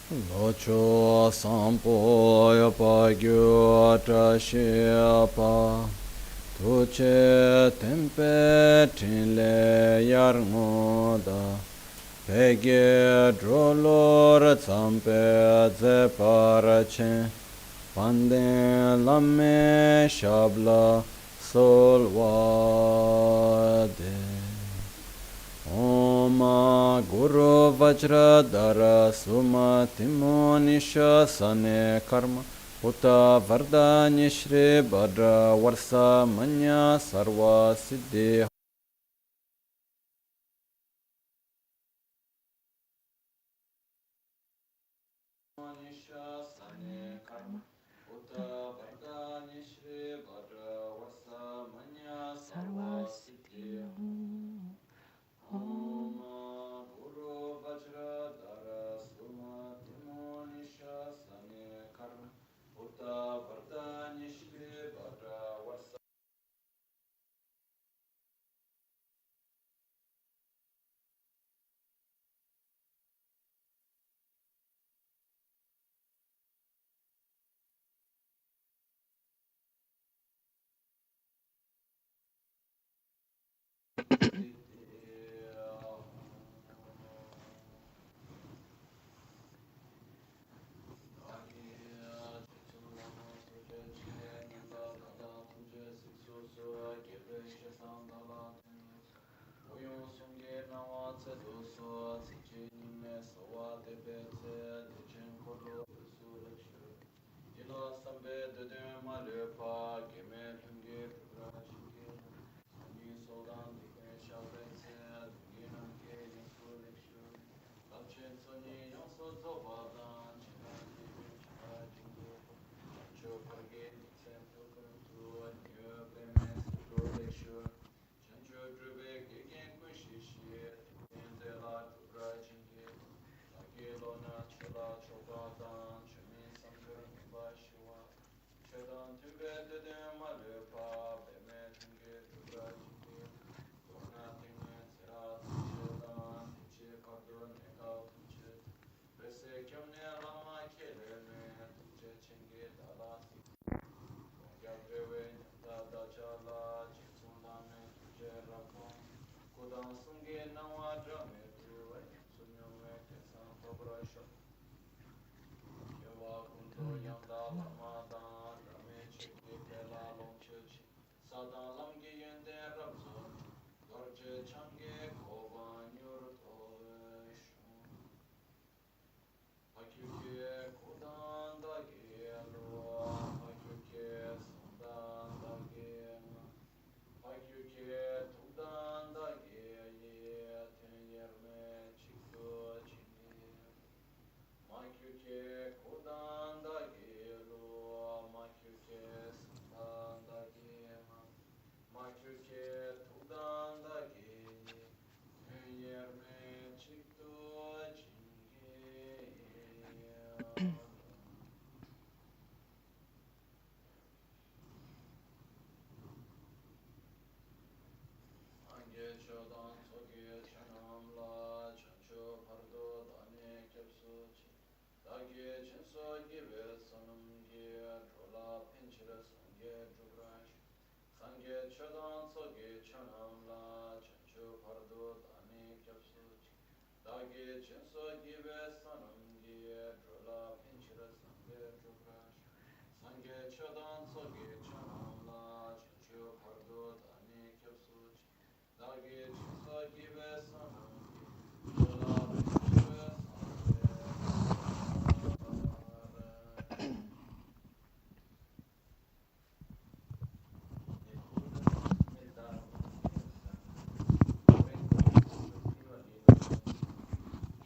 Locho sampo yapa gyo trashe pa tuche tempe tinle yarmoda pege drolor zampe zeparache pande lame shabla solvade Om Guru Vajra Dara Suma Timo Nisha Sane Karma Uta Varda Nishri Badra Varsa Manya Sarva Siddhi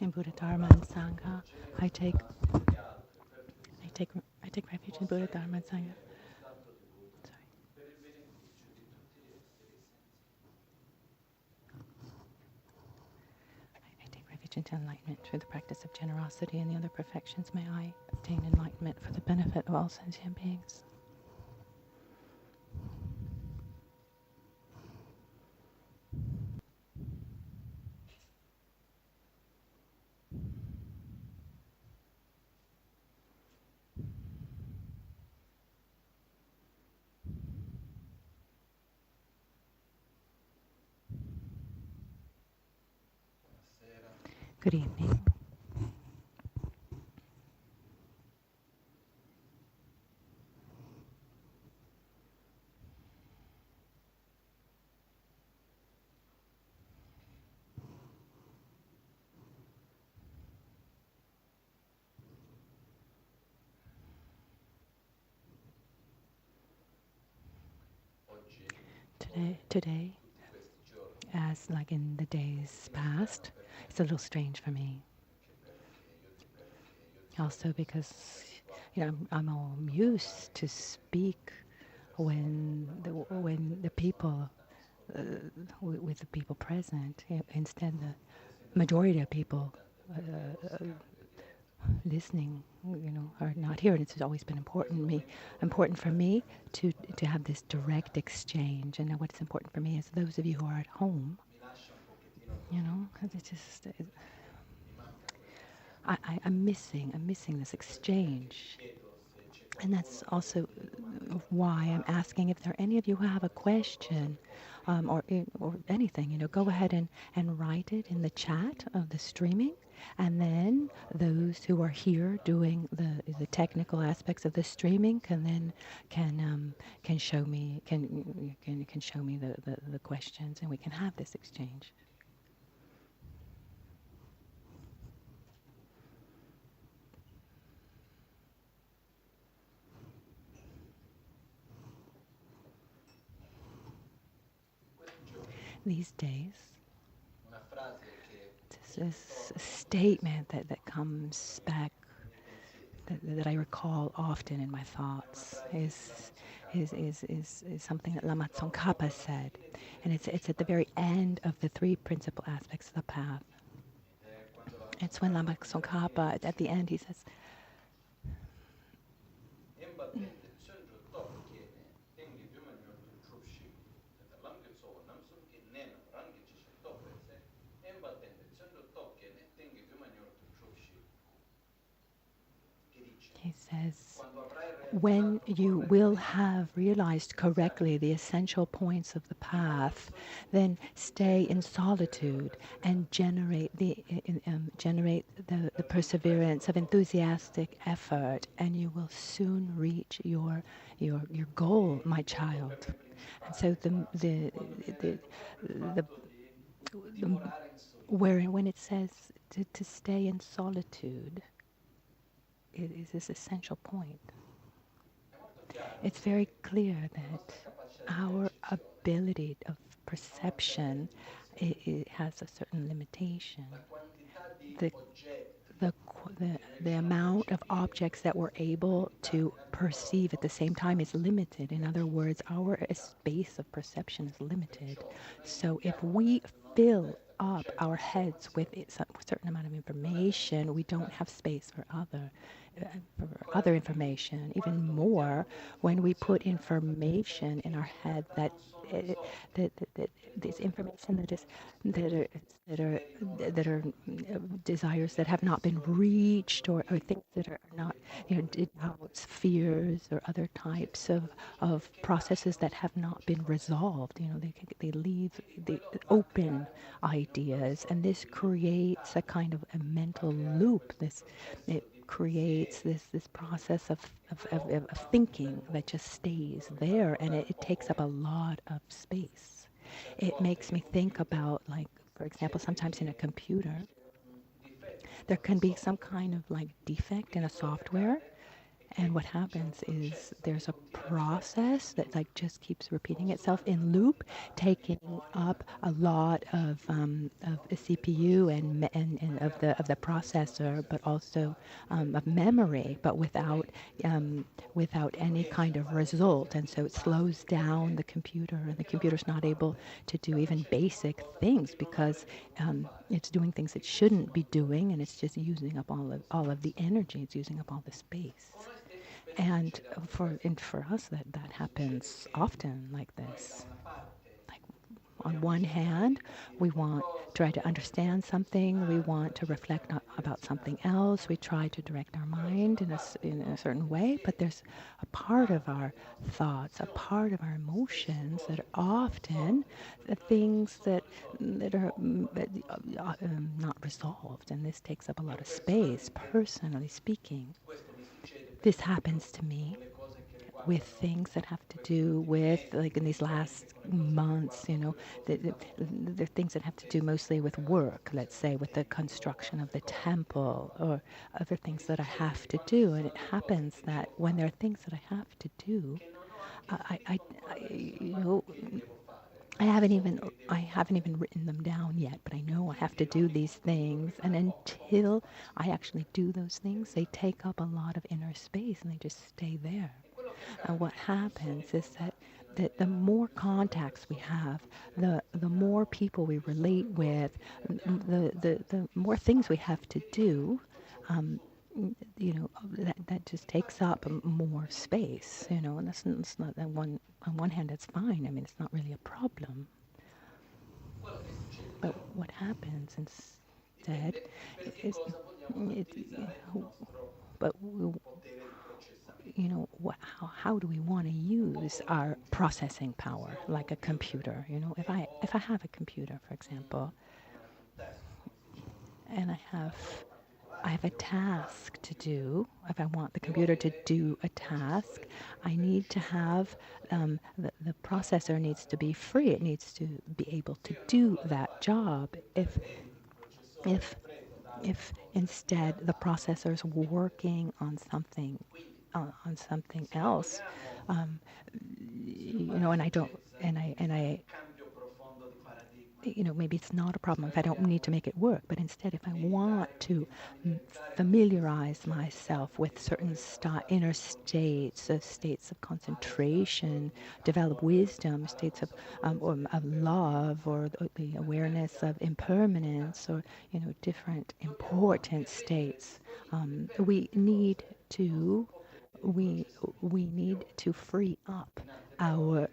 In Buddha, Dharma, and Sangha, I take refuge in Buddha, Dharma, and Sangha. Sorry. I take refuge into enlightenment through the practice of generosity and the other perfections. May I obtain enlightenment for the benefit of all sentient beings. Good evening. Today, as like in the days past, it's a little strange for me. Also because I'm all used to speak when the people with the people present. Instead, the majority of people listening, are not here, and it's always been important for me to have this direct exchange. And now, what's important for me is those of you who are at home, 'cause it's just I'm missing this exchange. And that's also why I'm asking if there are any of you who have a question or anything, go ahead and write it in the chat of the streaming. And then those who are here doing the technical aspects of the streaming can show me can show me the questions, and we can have this exchange. These days, this statement that comes back that I recall often in my thoughts is something that Lama Tsongkhapa said, and it's at the very end of the three principal aspects of the path. It's when Lama Tsongkhapa at the end he says, he says, when you will have realized correctly the essential points of the path, then stay in solitude and generate the perseverance of enthusiastic effort, and you will soon reach your goal, my child. And so the where when it says to stay in solitude, it is this essential point. It's very clear that our ability of perception it has a certain limitation. The, the amount of objects that we're able to perceive at the same time is limited. In other words, our space of perception is limited. So if we fill up our heads with a certain amount of information, we don't have space for other information. Even more, when we put information in our head that this information that are desires that have not been reached, or things that are not, doubts, fears, or other types of processes that have not been resolved. They leave the open ideas, and this creates a kind of a mental loop. It creates this process of thinking that just stays there, and it takes up a lot of space. It makes me think about, like, for example, sometimes in a computer, there can be some kind of like defect in a software, and what happens is there's a process that like just keeps repeating itself in loop, taking up a lot of the CPU and of the processor, but also of memory, but without any kind of result. And so it slows down the computer, and the computer's not able to do even basic things because it's doing things it shouldn't be doing, and it's just using up all of the energy. It's using up all the space. And for us, that happens often like this. Like On one hand, we want try to understand something, we want to reflect about something else, we try to direct our mind in a certain way, but there's a part of our thoughts, a part of our emotions that are often the things that are not resolved, and this takes up a lot of space, personally speaking. This happens to me with things that have to do with, like in these last months, the things that have to do mostly with work, let's say with the construction of the temple or other things that I have to do. And it happens that when there are things that I have to do, I I haven't even written them down yet, but I know I have to do these things. And until I actually do those things, they take up a lot of inner space and they just stay there. And what happens is that the more contacts we have, the more people we relate with, the more things we have to do, um, that just takes up more space, and that's not that one. On one hand, it's fine. I mean, it's not really a problem. But what happens instead is, it, but how do we want to use our processing power like a computer? If I have a computer, for example, and I have a task to do. If I want the computer to do a task, I need to have the processor needs to be free. It needs to be able to do that job. If if instead the processor's working on something else, um, and I don't, and I maybe it's not a problem if I don't need to make it work, but instead, if I want to familiarize myself with certain inner states, states of concentration, develop wisdom, states of love, or the awareness of impermanence, or different important states, we need to we we need to free up our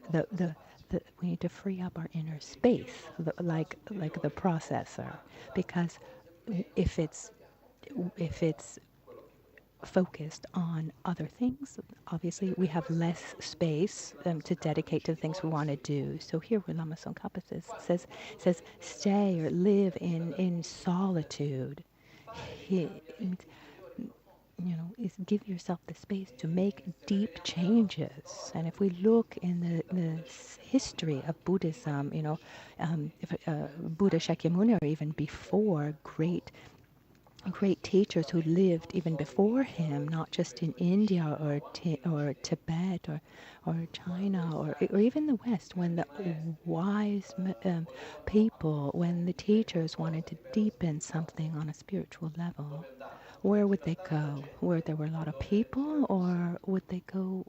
we need to free up our inner space, like the processor, because if it's if it's focused on other things, obviously we have less space to dedicate to the things we want to do. So here, where Lama Tsongkhapa says stay or live in solitude. He, is give yourself the space to make deep changes. And if we look in the history of Buddhism, Buddha Shakyamuni, or even before, great teachers who lived even before him, not just in India or Tibet or China or even the West, when the wise people, when the teachers wanted to deepen something on a spiritual level, where would they go? Where there were a lot of people, or would they go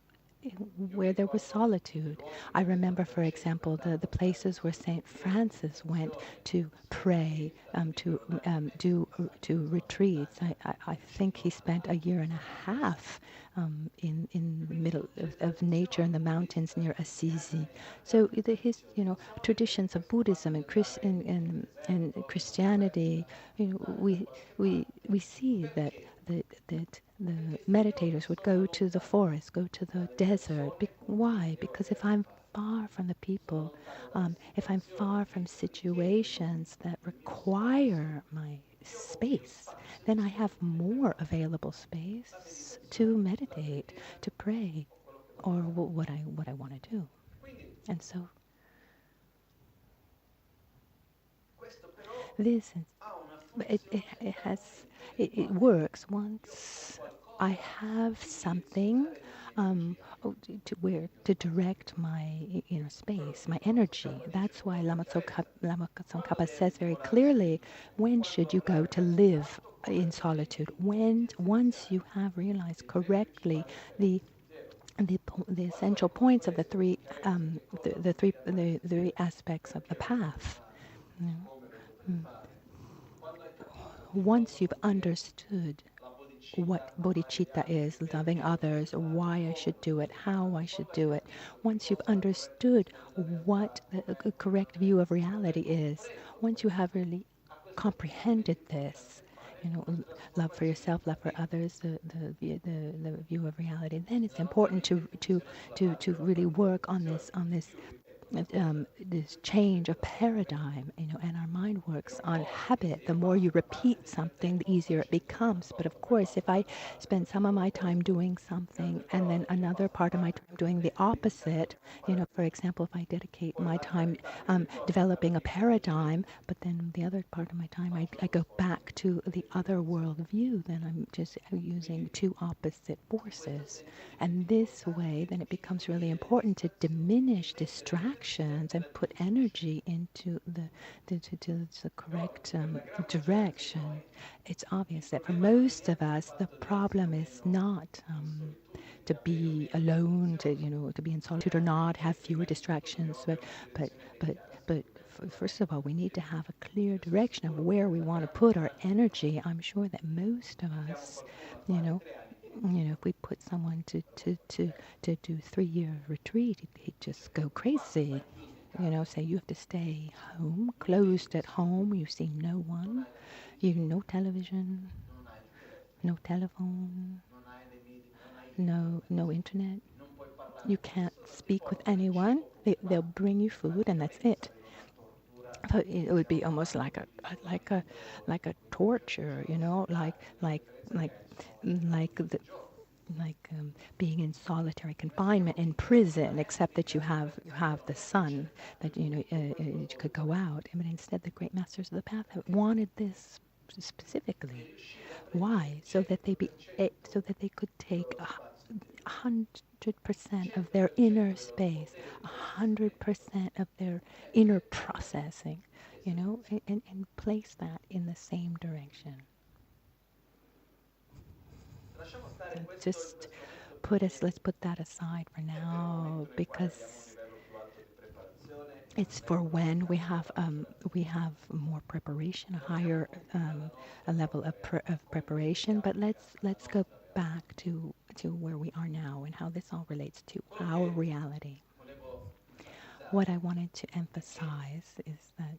where there was solitude? I remember, for example, the places where Saint Francis went to pray, to retreats. I think he spent a year and a half in the middle of nature in the mountains near Assisi. So his traditions of Buddhism and Christianity, we see that that the meditators would go to the forest, go to the desert. Why? Because if I'm far from the people, if I'm far from situations that require my space, then I have more available space to meditate, to pray, or what I want to do. And so this is, it works once I have something to direct my space, my energy. That's why Lama Tsongkhapa says very clearly, when should you go to live in solitude? Once you have realized correctly the essential points of the three aspects of the path. Once you've understood what bodhicitta is, loving others, why I should do it, how I should do it. Once you've understood what the correct view of reality is, once you have really comprehended this, love for yourself, love for others, the view of reality, then it's important to really work on this change of paradigm, and our mind works on habit. The more you repeat something, the easier it becomes. But of course, if I spend some of my time doing something and then another part of my time doing the opposite, for example, if I dedicate my time developing a paradigm, but then the other part of my time I go back to the other worldview, then I'm just using two opposite forces. And this way, then it becomes really important to diminish distractions and put energy into the correct direction. It's obvious that for most of us, the problem is not to be alone, to be in solitude or not, have fewer distractions, but but but first of all, we need to have a clear direction of where we want to put our energy. I'm sure that most of us, if we put someone to do 3-year retreat, he'd just go crazy. Say you have to stay home, closed at home. You see no one. No television, no telephone, no internet. You can't speak with anyone. They'll bring you food, and that's it. But it would be almost like a torture, like the being in solitary confinement in prison, except that you have the sun, that you could go out. But instead, the great masters of the path have wanted this specifically. Why? So that they could take 100% of their inner space, 100% of their inner processing, and place that in the same direction. Just let's put that aside for now, because it's for when we have more preparation, a higher a level of preparation. But let's go back to where we are now and how this all relates to our reality. What I wanted to emphasize is that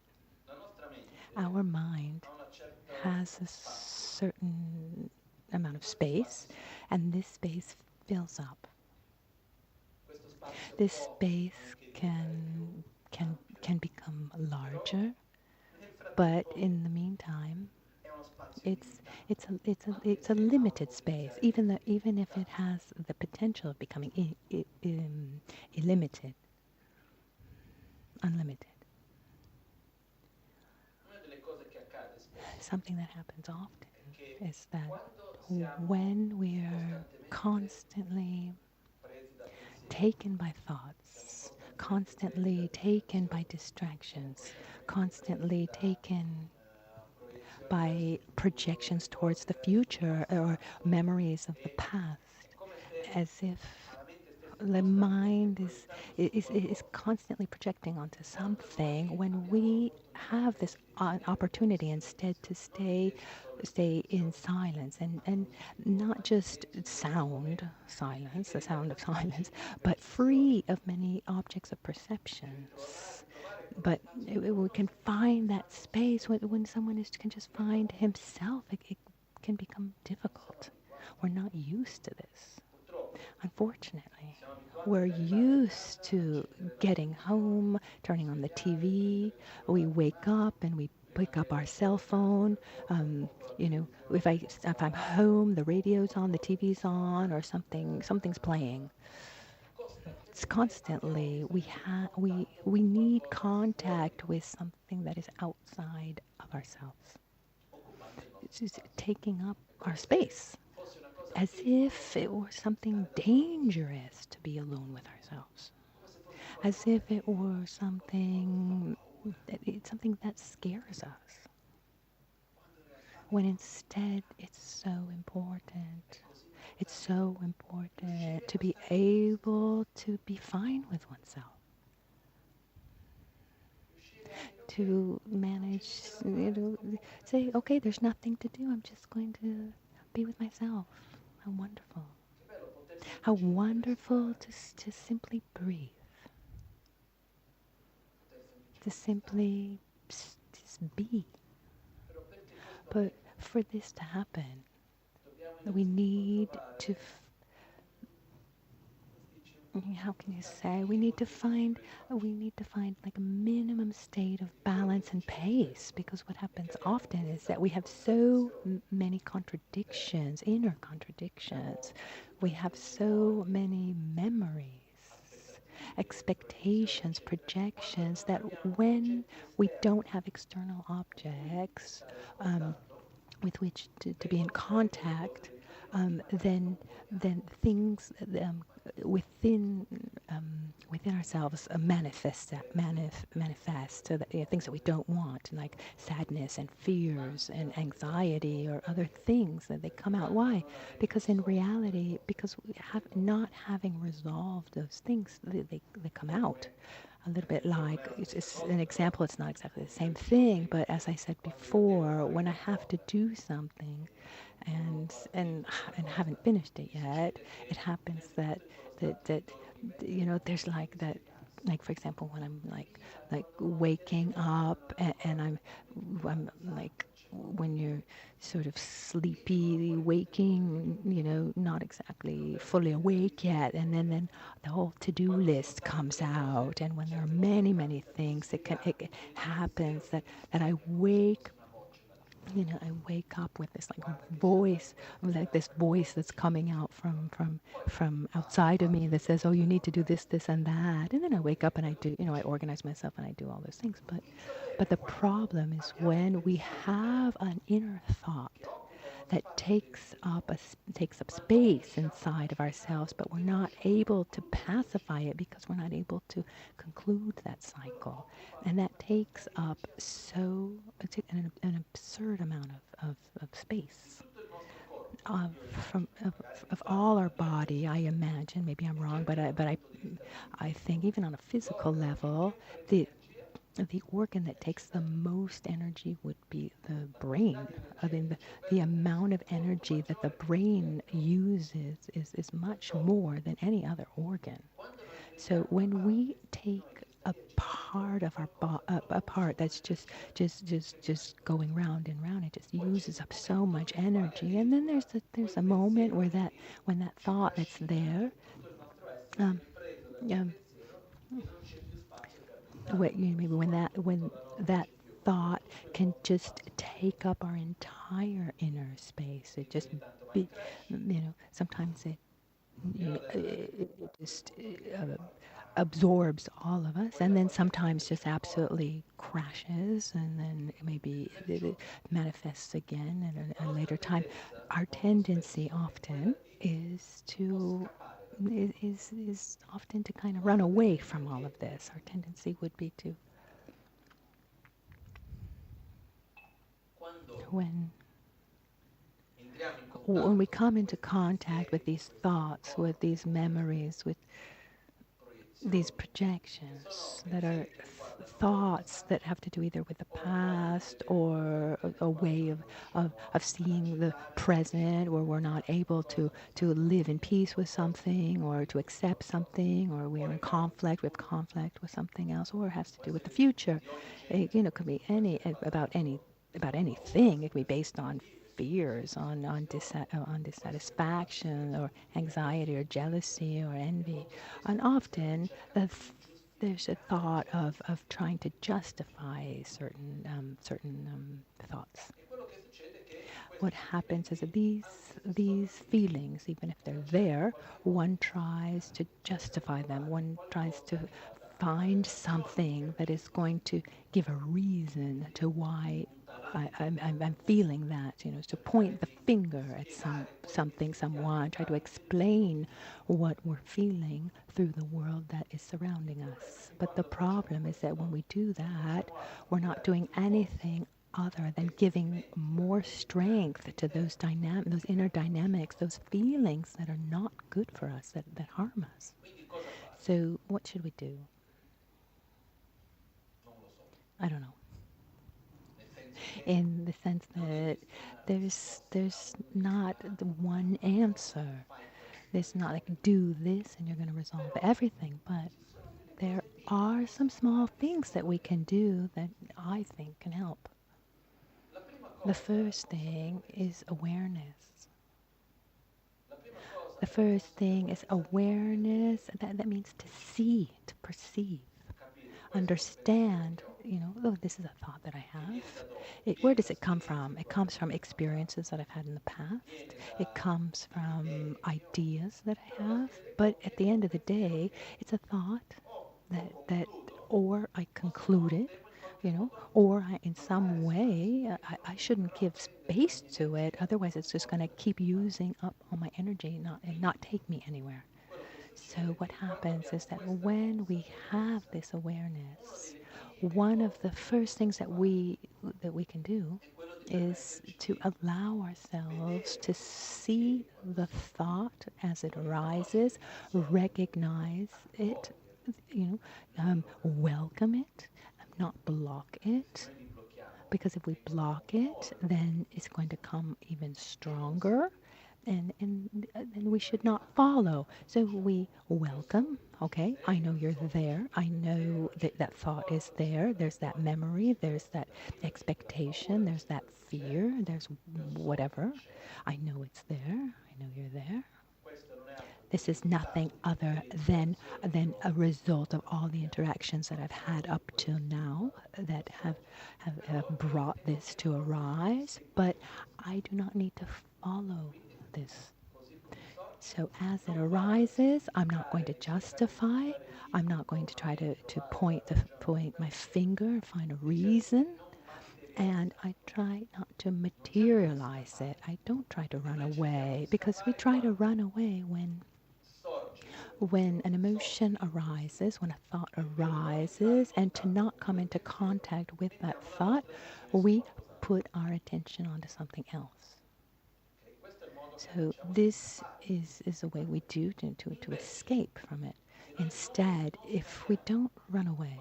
our mind has a certain amount of space, and this space fills up. This space can become larger, but in the meantime, it's a limited space. Even if it has the potential of becoming illimited, unlimited. Something that happens often is that when we're constantly taken by thoughts, constantly taken by distractions, constantly taken by projections towards the future or memories of the past, as if the mind is constantly projecting onto something, when we have this opportunity instead to stay in silence, and not just the sound of silence, but free of many objects of perceptions. But we can find that space when someone can just find himself. It can become difficult. We're not used to this. Unfortunately, we're used to getting home, turning on the TV. We wake up and we pick up our cell phone. If I'm home, the radio's on, the TV's on, or something's playing. It's constantly we need contact with something that is outside of ourselves. It's just taking up our space, as if it were something dangerous to be alone with ourselves, as if it were something that scares us, when instead it's so important. It's so important to be able to be fine with oneself, to manage, say, okay, there's nothing to do. I'm just going to be with myself. How wonderful. How wonderful to simply breathe, to simply just be. But for this to happen, we need to, how can you say, we need to find like a minimum state of balance and pace, because what happens often is that we have so many contradictions, inner contradictions. We have so many memories, expectations, projections, that when we don't have external objects with which to be in contact, then things within within ourselves manifest, so that, things that we don't want, like sadness and fears and anxiety or other things, that they come out. Why? Because in reality, because we have not having resolved those things, they come out. A little bit like, it's an example, it's not exactly the same thing, but as I said before, when I have to do something and haven't finished it yet, it happens that there's like that, like for example, when I'm like waking up, and I'm like, when you're sort of sleepy waking, not exactly fully awake yet, and then the whole to-do list comes out, and when there are many things, it happens that I wake up with this like voice, like this voice that's coming out from outside of me, that says, "Oh, you need to do this, and that." And then I wake up and I do, I organize myself and I do all those things. But the problem is when we have an inner thought that takes up space inside of ourselves, but we're not able to pacify it because we're not able to conclude that cycle, and that takes up an absurd amount of space. Of all our body, I imagine, maybe I'm wrong, but I think even on a physical level, the organ that takes the most energy would be the brain. I mean, the amount of energy that the brain uses is much more than any other organ. So when we take a part of a part that's just going round and round, it just uses up so much energy. And then there's a moment where when that thought that's there, um, um, maybe when that thought can just take up our entire inner space. It just be, sometimes it just absorbs all of us, and then sometimes just absolutely crashes, and then maybe it manifests again at a later time. Our tendency often is often to kind of run away from all of this. Our tendency would be to, when when we come into contact with these thoughts, with these memories, with these projections that are thoughts that have to do either with the past or a way of seeing the present, where we're not able to live in peace with something, or to accept something, or we're in conflict with something else, or it has to do with the future. It could be about anything. It could be based on fears, on dissatisfaction, or anxiety, or jealousy, or envy. And often there's a thought of trying to justify certain thoughts. What happens is that these feelings, even if they're there, one tries to justify them. One tries to find something that is going to give a reason to why I'm feeling that, to point the finger at something, someone, try to explain what we're feeling through the world that is surrounding us. But the problem is that when we do that, we're not doing anything other than giving more strength to those inner dynamics, those feelings that are not good for us, that harm us. So what should we do? I don't know. in the sense that there's not the one answer. There's not like do this and you're going to resolve everything, but there are some small things that we can do that I think can help. The first thing is awareness. The first thing is awareness. That means to see, to perceive, understand, oh, this is a thought that I have. Where does it come from? It comes from experiences that I've had in the past. It comes from ideas that I have. But at the end of the day, it's a thought that or I concluded, or in some way, I shouldn't give space to it. Otherwise, it's just going to keep using up all my energy and not take me anywhere. So what happens is that when we have this awareness, one of the first things that we can do is to allow ourselves to see the thought as it arises, recognize it, welcome it, not block it. Because if we block it, then it's going to come even stronger, and we should not follow. So we welcome, okay, I know you're there. I know that that thought is there. There's that memory. There's that expectation. There's that fear. There's whatever. I know it's there. I know you're there. This is nothing other than a result of all the interactions that I've had up till now that have brought this to arise, but I do not need to follow this. So as it arises, I'm not going to justify. I'm not going to try to point my finger, find a reason. And I try not to materialize it. I don't try to run away, because we try to run away when an emotion arises, when a thought arises, and to not come into contact with that thought, we put our attention onto something else. So this is a way we do to escape from it. Instead, if we don't run away,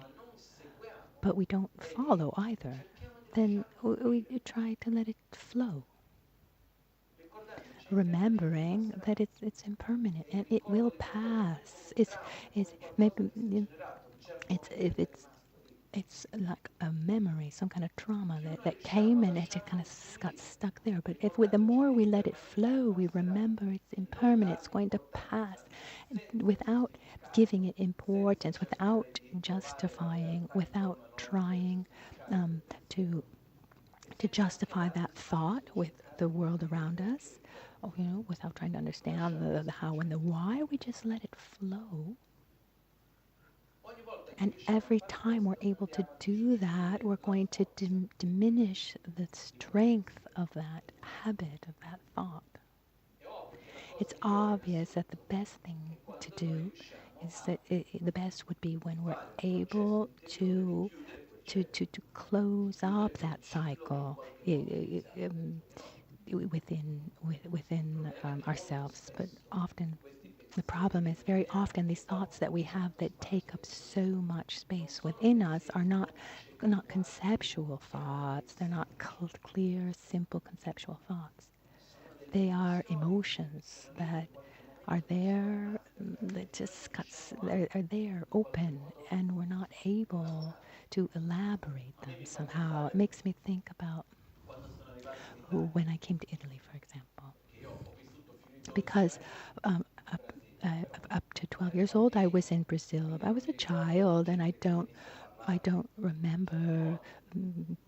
but we don't follow either, then we try to let it flow, remembering that it's impermanent and it will pass. It's maybe it's like a memory, some kind of trauma that came and it just kind of got stuck there. But the more we let it flow, we remember it's impermanent, it's going to pass, without giving it importance, without justifying, without trying to justify that thought with the world around us, without trying to understand the how and the why. We just let it flow. And every time we're able to do that, we're going to diminish the strength of that habit, of that thought. It's obvious that the best thing to do is that the best would be when we're able to close up that cycle within ourselves. But often the problem is, very often these thoughts that we have that take up so much space within us are not conceptual thoughts. They're not clear, simple conceptual thoughts. They are emotions that are there, that are there open, and we're not able to elaborate them somehow. It makes me think about when I came to Italy, for example, because up to 12 years old, I was in Brazil. I was a child, and I don't remember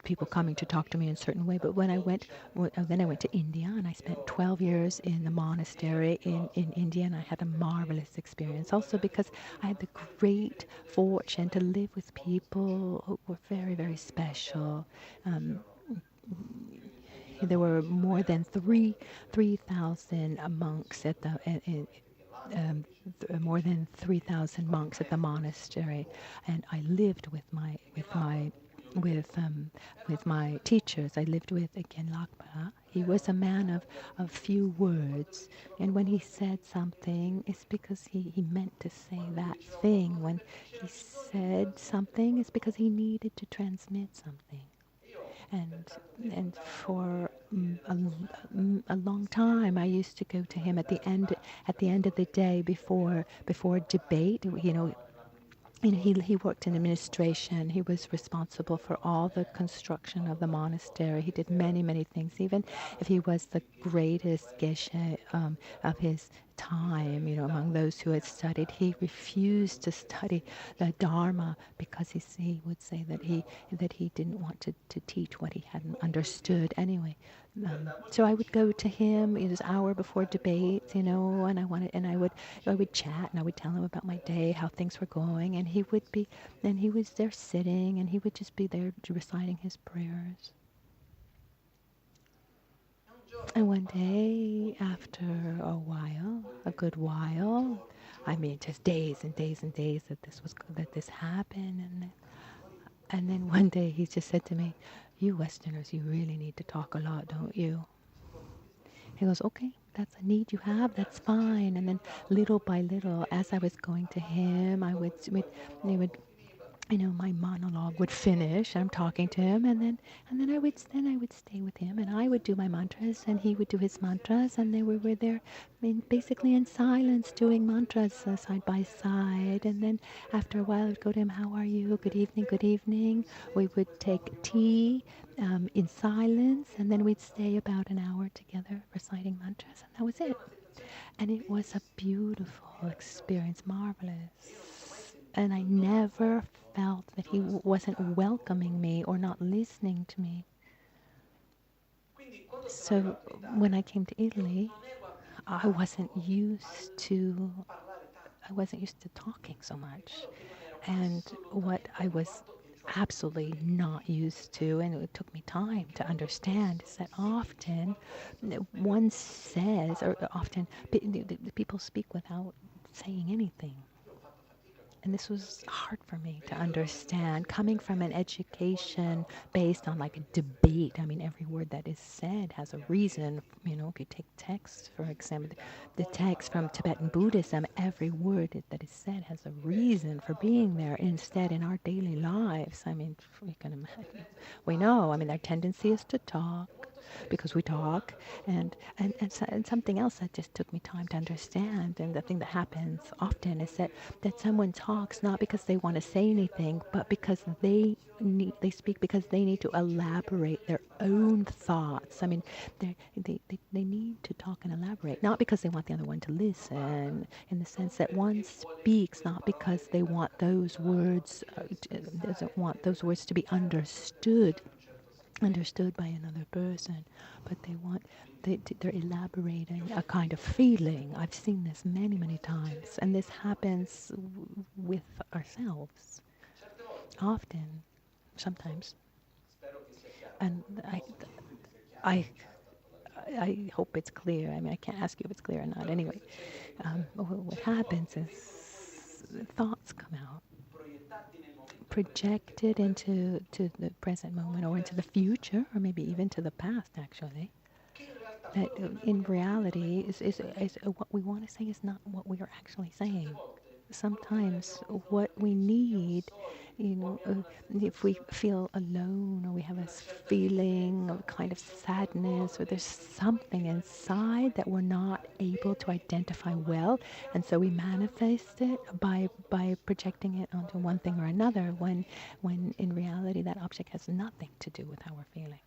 people coming to talk to me in a certain way. But then I went to India, and I spent 12 years in the monastery in India, and I had a marvelous experience. Also because I had the great fortune to live with people who were very, very special. There were more than 3,000 monks at more than 3,000 monks at the monastery, and I lived with my teachers. I lived with Lakpa. He was a man of few words, and when he said something, it's because he meant to say that thing. When he said something, it's because he needed to transmit something. and and for a long time, I used to go to him at the end of the day before debate. He worked in administration. He was responsible for all the construction of the monastery. He did many, many things. Even if he was the greatest geshe of his time, among those who had studied, he refused to study the Dharma because he would say that he didn't want to teach what he hadn't understood anyway. So I would go to him. It was an hour before debates, and I would chat and I would tell him about my day, how things were going, and he was there sitting, and he would just be there reciting his prayers. And one day, after a good while, I mean, just days and days and days that this happened, and then one day he just said to me, "You Westerners, you really need to talk a lot, don't you?" He goes, "Okay, that's a need you have, that's fine." And then little by little, as I was going to him, they would, my monologue would finish. I'm talking to him, and then I would stay with him, and I would do my mantras, and he would do his mantras, and then we were there, basically in silence, doing mantras side by side. And then after a while, I'd go to him, "How are you? Good evening, good evening." We would take tea in silence, and then we'd stay about an hour together reciting mantras, and that was it. And it was a beautiful experience, marvelous. And I never felt that he wasn't welcoming me or not listening to me. So when I came to Italy, I wasn't used to I wasn't used to talking so much. And what I was absolutely not used to, and it took me time to understand, is that often one says, or often people speak without saying anything. And this was hard for me to understand, coming from an education based on like a debate. I mean, every word that is said has a reason. If you take text, for example, the text from Tibetan Buddhism, every word that is said has a reason for being there. Instead, in our daily lives, I mean, we can imagine, we know, I mean, our tendency is to talk because we talk, and something else that just took me time to understand, and the thing that happens often is that someone talks not because they want to say anything, but because they speak because they need to elaborate their own thoughts. I mean, they need to talk and elaborate, not because they want the other one to listen, in the sense that one speaks not because they want those words, doesn't want those words to be understood by another person, but they're elaborating a kind of feeling. I've seen this many, many times, and this happens with ourselves often, sometimes. And I, I hope it's clear. I mean, I can't ask you if it's clear or not. Anyway, what happens is thoughts come out, projected into the present moment or into the future, or maybe even to the past, actually. That in reality is what we want to say is not what we are actually saying. Sometimes what we need, if we feel alone or we have a feeling of kind of sadness, or there's something inside that we're not able to identify well, and so we manifest it by projecting it onto one thing or another, when in reality that object has nothing to do with how we're feeling.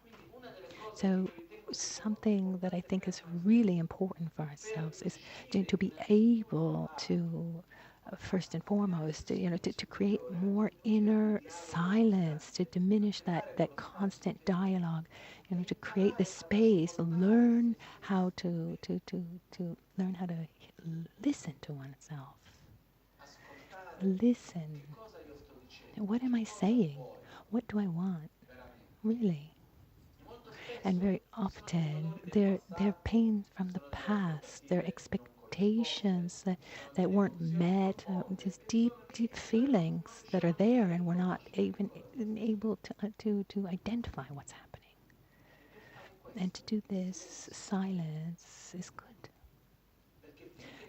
So something that I think is really important for ourselves is to be able to, first and foremost, to create more inner silence, to diminish that constant dialogue, to create the space, learn how to learn how to listen to oneself. Listen. What am I saying? What do I want? Really? And very often, they're pains from the past, they're expectations that weren't met, just deep, deep feelings that are there, and we're not even able to identify what's happening. And to do this, silence is good.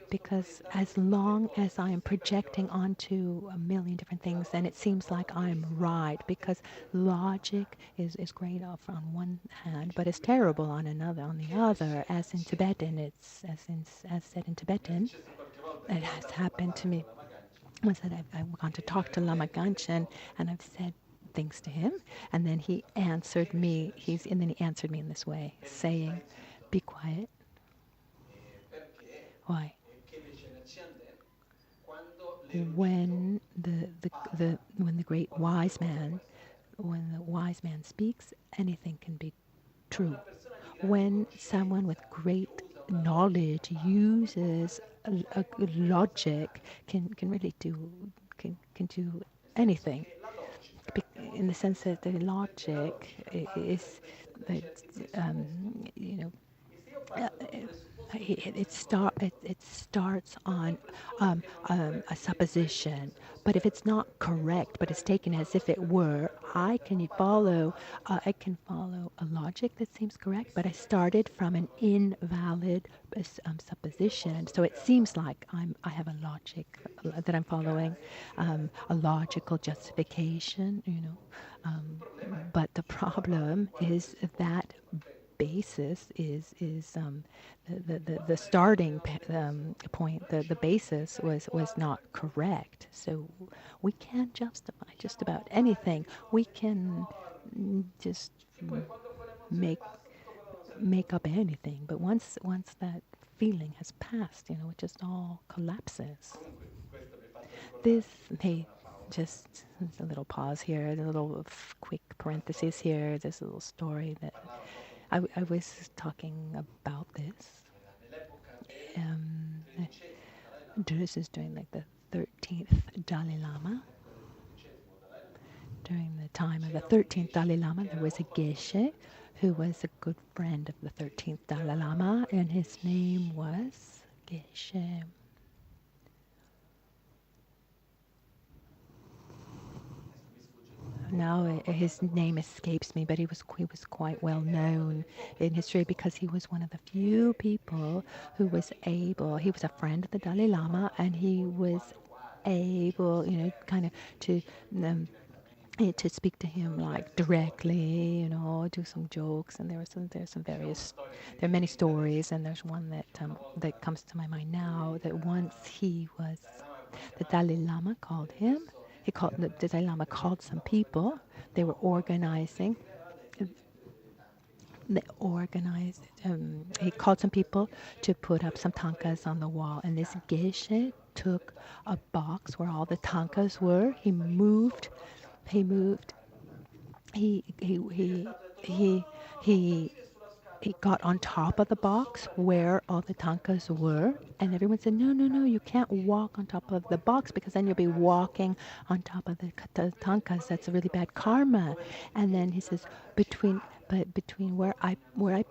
because as long as I am projecting onto a million different things, then it seems like I'm right, because logic is great off on one hand, but it's terrible on another. On the other, as in Tibetan, as said in Tibetan, it has happened to me. Once that I've gone to talk to Lama Gangchen, and I've said things to him, and then he answered me. And then he answered me in this way, saying, "Be quiet." Why? When the great wise man, when the wise man speaks, anything can be true. When someone with great knowledge uses a logic, can really can do anything. In the sense that the logic is that you know it starts on a supposition, but if it's not correct, but it's taken as if it were, I can follow a logic that seems correct, but I started from an invalid supposition. So it seems like I have a logic that I'm following, a logical justification, but the problem is that basis is the starting point. The basis was not correct. So we can't justify just about anything. We can just make up anything. But once that feeling has passed, it just all collapses. This may just a little pause here, a little quick parenthesis here. There's a little story that I was talking about this. This is during like the 13th Dalai Lama. During the time of the 13th Dalai Lama, there was a Geshe who was a good friend of the 13th Dalai Lama, and his name was Geshe. Now his name escapes me, but he was quite well known in history because he was one of the few people who was able. He was a friend of the Dalai Lama, and he was able, kind of to speak to him like directly, do some jokes. And there are many stories, and there's one that comes to my mind now, that once the Dalai Lama called him. The Dalai Lama called some people. They were organizing. He called some people to put up some tankas on the wall, and this Geshe took a box where all the tankas were. He moved. He got on top of the box where all the tankas were, and everyone said, no, you can't walk on top of the box, because then you'll be walking on top of the tankas. That's a really bad karma. And then he says, between where I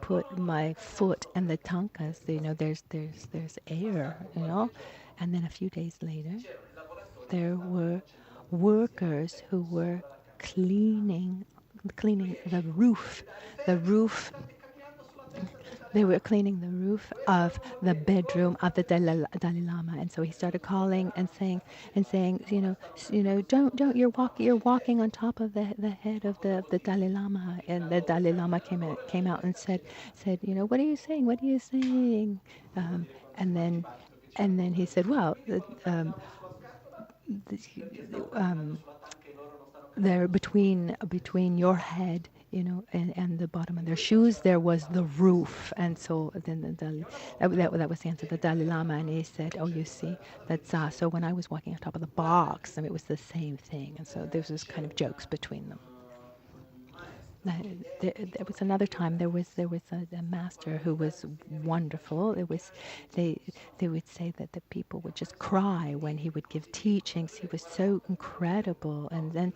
put my foot and the tankas, there's air, And then a few days later, there were workers who were cleaning the roof. They were cleaning the roof of the bedroom of the Dalai Lama, and so he started calling and saying, don't you're walking on top of the head of the Dalai Lama. And the Dalai Lama came out and said, what are you saying? What are you saying? And then he said, well, there between your head, and the bottom of their shoes, there was the roof. And so then that was the answer, the Dalai Lama. And he said, oh, you see, that's so when I was walking on top of the box, it was the same thing. And so there's this kind of jokes between them. There was another time. There was a master who was wonderful. They would say that the people would just cry when he would give teachings. He was so incredible. And then,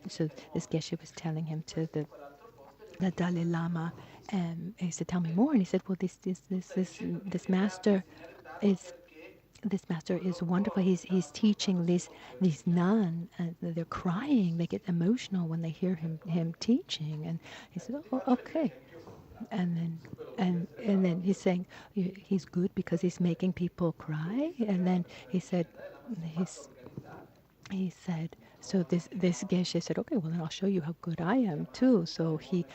so this Geshe was telling him to the Dalai Lama, and he said, "Tell me more." And he said, "Well, this master is." This master is wonderful. He's teaching these nuns, and they're crying. They get emotional when they hear him teaching. And he said, "Oh, okay." and then and then he's saying he's good because he's making people cry. And then he's he said, so this geshe said, okay, well then I'll show you how good I am too. So he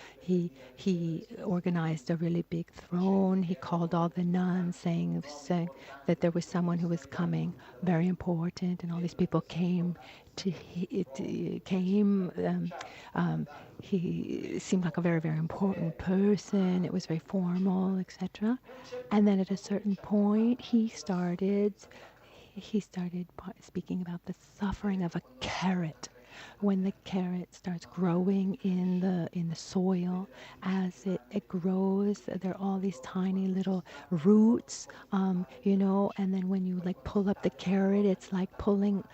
organized a really big throne. He called all the nuns, saying that there was someone who was coming, very important, and all these people came to it came. He seemed like a very, very important person. It was very formal, etc. And then at a certain point, he started speaking about the suffering of a carrot. When the carrot starts growing in the soil, as it grows, there are all these tiny little roots, and then when you like pull up the carrot, it's like pulling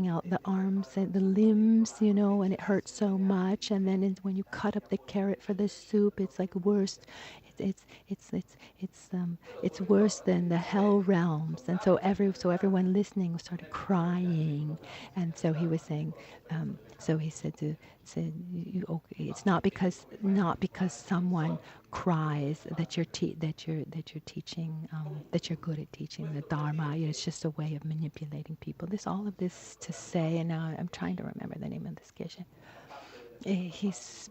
out the arms and the limbs, and it hurts so much. And then when you cut up the carrot for the soup, it's like worse. It's worse than the hell realms. And so everyone listening started crying. And so he was saying, so he said okay, it's not because someone cries that you're teaching, that you're good at teaching the Dharma. It's just a way of manipulating people. All of this to say, and now I'm trying to remember the name of this geshe. He's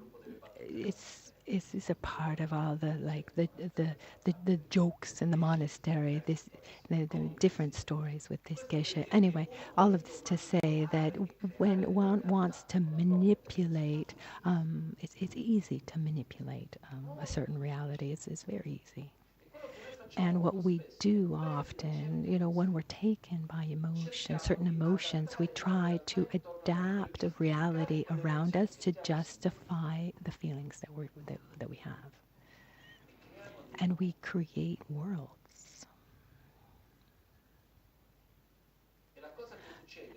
it's a part of all the like the jokes in the monastery. The different stories with this geisha. Anyway, all of this to say that when one wants to manipulate, it's easy to manipulate a certain reality. It's very easy. And what we do often, when we're taken by certain emotions, we try to adapt a reality around us to justify the feelings that we have. And we create worlds.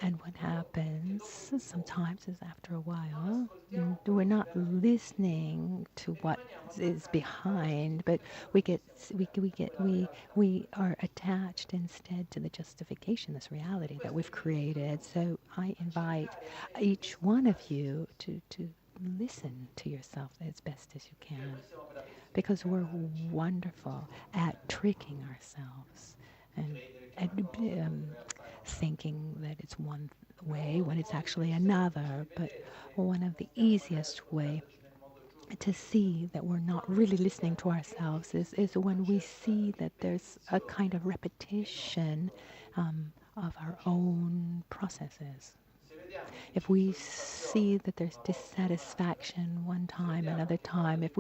And what happens sometimes is after a while, we're not listening to what is behind, but we are attached instead to the justification, this reality that we've created. So I invite each one of you to listen to yourself as best as you can, because we're wonderful at tricking ourselves and thinking that it's one way when it's actually another. But one of the easiest way to see that we're not really listening to ourselves is when we see that there's a kind of repetition of our own processes. If we see that there's dissatisfaction one time, another time, if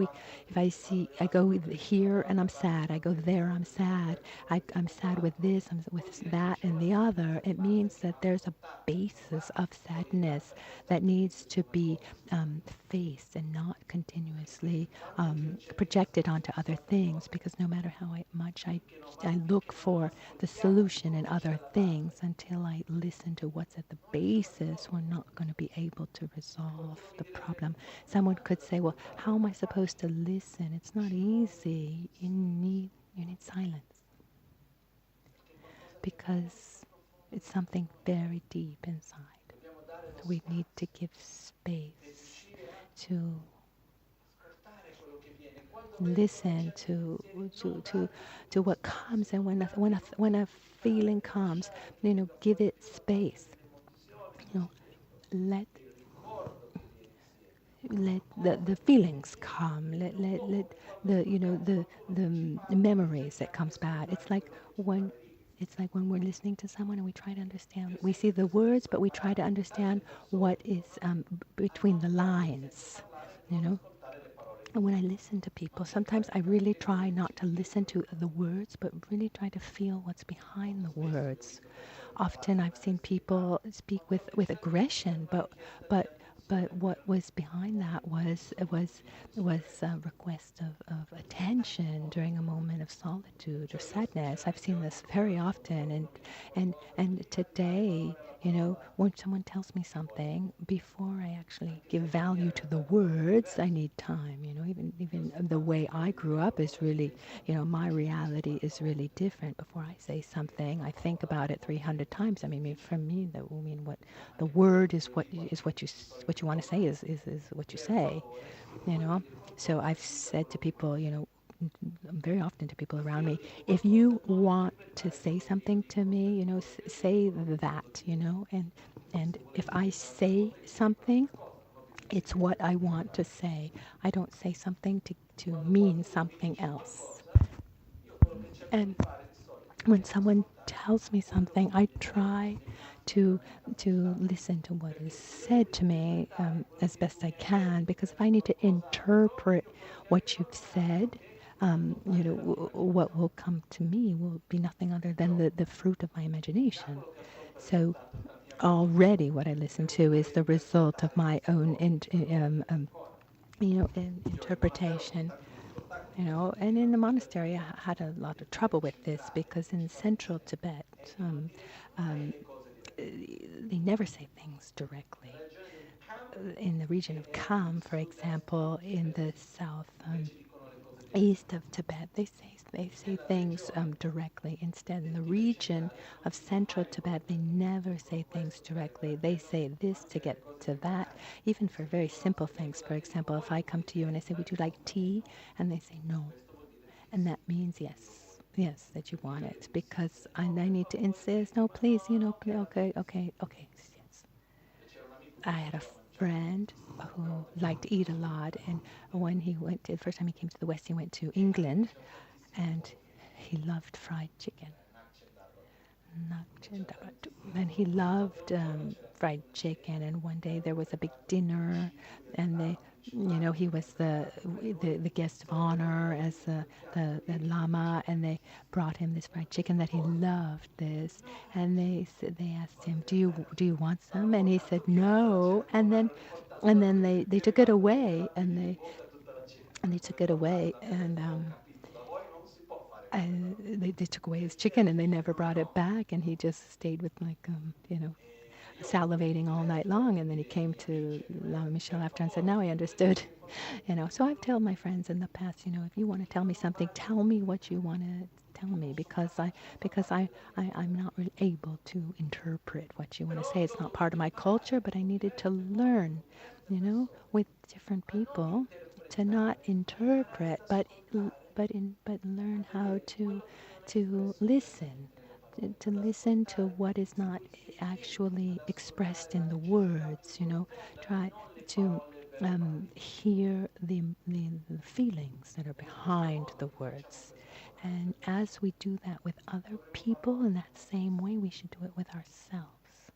I go here and I'm sad, I go there, I'm sad, I'm sad with this, I'm with that and the other, it means that there's a basis of sadness that needs to be faced and not continuously projected onto other things, because no matter how much I look for the solution in other things, until I listen to what's at the basis, we're not going to be able to resolve the problem. Someone could say, well, how am I supposed to listen? It's not easy. You need silence, because it's something very deep inside. We need to give space to listen to what comes. And when a feeling comes, give it space. Let the feelings come. Let the memories that comes back. It's like when we're listening to someone and we try to understand. We see the words, but we try to understand what is between the lines. And when I listen to people, sometimes I really try not to listen to the words, but really try to feel what's behind the words. Often I've seen people speak with aggression, but what was behind that was a request of attention during a moment of solitude or sadness. I've seen this very often, and today, when someone tells me something, before I actually give value to the words, I need time. Even the way I grew up is really, my reality is really different. Before I say something, I think about it 300 times. I mean, for me, what the word is what you want to say is what you say. you know. So I've said to people, very often to people around me, if you want to say something to me, say that, and if I say something, it's what I want to say. I don't say something to mean something else. And when someone tells me something, I try to listen to what is said to me as best I can. Because if I need to interpret what you've said, what will come to me will be nothing other than the fruit of my imagination. So already, what I listen to is the result of my own interpretation. And in the monastery, I had a lot of trouble with this because in central Tibet, um, they never say things directly. In the region of Kham, for example, in the south east of Tibet, they say things directly. Instead, in the region of central Tibet, they never say things directly. They say this to get to that, even for very simple things. For example, if I come to you and I say, "Would you like tea?" and they say no, and that means yes, that you want it, because I need to insist. No, please, okay, yes. I had a friend who liked to eat a lot, and when the first time he came to the West, he went to England, and he loved fried chicken. And he loved fried chicken. And one day there was a big dinner, and he was the guest of honor as the Lama, and they brought him this fried chicken that he loved this. And they asked him, "Do you want some?" And he said no. And then they took it away, and they took it away, and they took away his chicken, and they never brought it back, and he just stayed with salivating all night long. And then he came to Lama Michel after and said, "Now I understood." So I've told my friends in the past, if you want to tell me something, tell me what you want to tell me, because I'm not really able to interpret what you want to say. It's not part of my culture, but I needed to learn, with different people, to not interpret, but learn how to listen, to listen to what is not actually expressed in the words. Try to hear the feelings that are behind the words. And as we do that with other people, in that same way, we should do it with ourselves.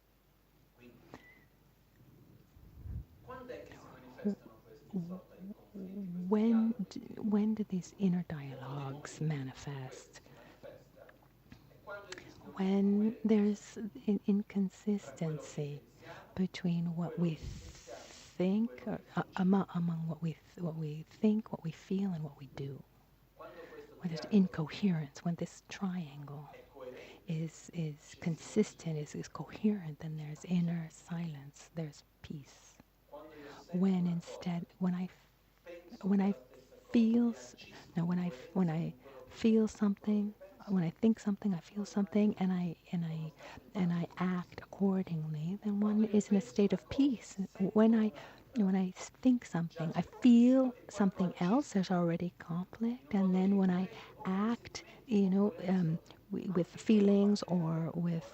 When do these inner dialogues manifest? When there's an inconsistency between what we think, or among what we think, what we feel, and what we do. When there's incoherence, when this triangle is consistent, is coherent, then there's inner silence, there's peace. When I feel no when I feel something, when I think something, I feel something, and I act accordingly, then one is in a state of peace. When I think something, I feel something else, there's already conflict. And then when I act, with feelings, or with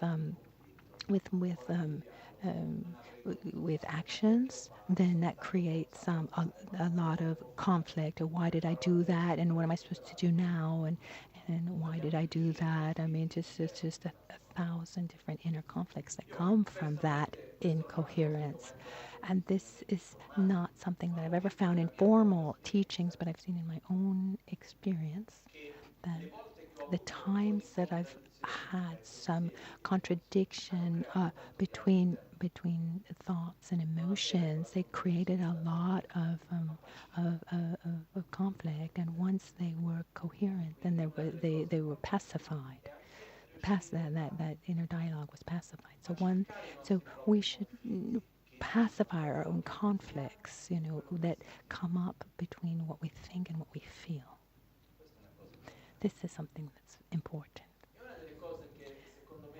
with um, um, with actions, then that creates a lot of conflict. Or why did I do that? And what am I supposed to do now? And why did I do that? I mean, it's just a thousand different inner conflicts that come from that incoherence. And this is not something that I've ever found in formal teachings, but I've seen in my own experience that the times that I've had some contradiction between thoughts and emotions, they created a lot of conflict. And once they were coherent, then they were pacified. that inner dialogue was pacified. So we should pacify our own conflicts, that come up between what we think and what we feel. This is something that's important.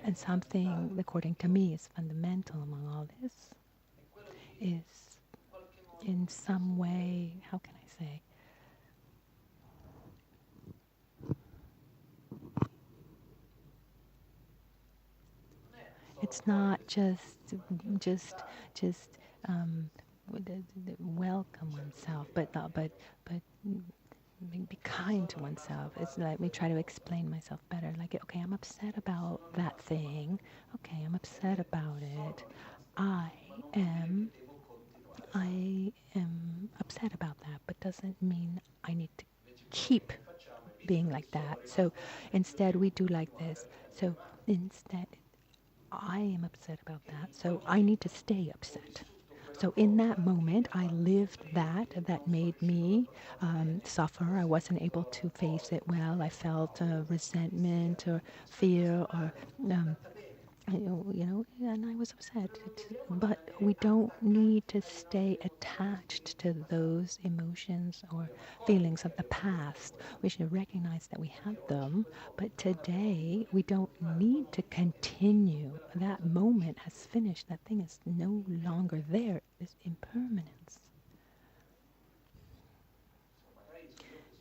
And something, according to me, is fundamental among all this is in some way, how can I say, it's not just um, welcome oneself, but be kind to oneself. It's like me try to explain myself better. Like, okay, I'm upset about that thing. Okay, I'm upset about it. I am I am upset about that, but doesn't mean I need to keep being like that. So instead, we do like this. So instead, I am upset about that, so I need to stay upset. So in that moment, I lived that made me suffer. I wasn't able to face it well. I felt resentment or fear or and I was upset. But we don't need to stay attached to those emotions or feelings of the past. We should recognize that we had them, but today we don't need to continue. That moment has finished. That thing is no longer there. This impermanence.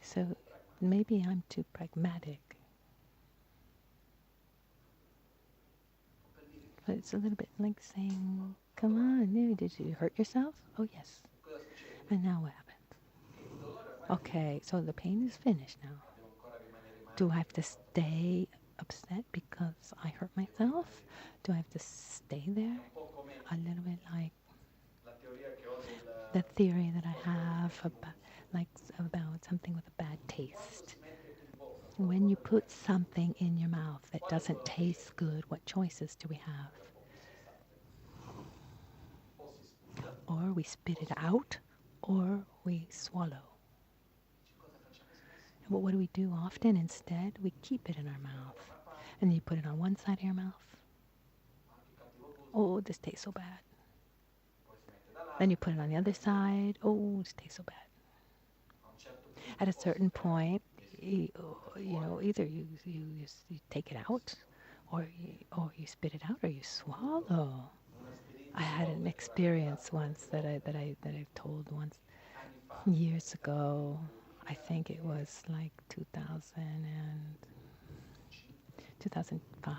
So maybe I'm too pragmatic. But it's a little bit like saying, come on, no, did you hurt yourself? Oh, yes. And now what happened? Okay, so the pain is finished now. Do I have to stay upset because I hurt myself? Do I have to stay there? A little bit like the theory that I have about something with a bad taste. When you put something in your mouth that doesn't taste good, what choices do we have? Or we spit it out, or we swallow. But what do we do often instead? We keep it in our mouth. And you put it on one side of your mouth. Oh, this tastes so bad. Then you put it on the other side. Oh, this tastes so bad. At a certain point, either you take it out, or you spit it out, or you swallow. I had an experience once that I've told once years ago. I think it was like 2005,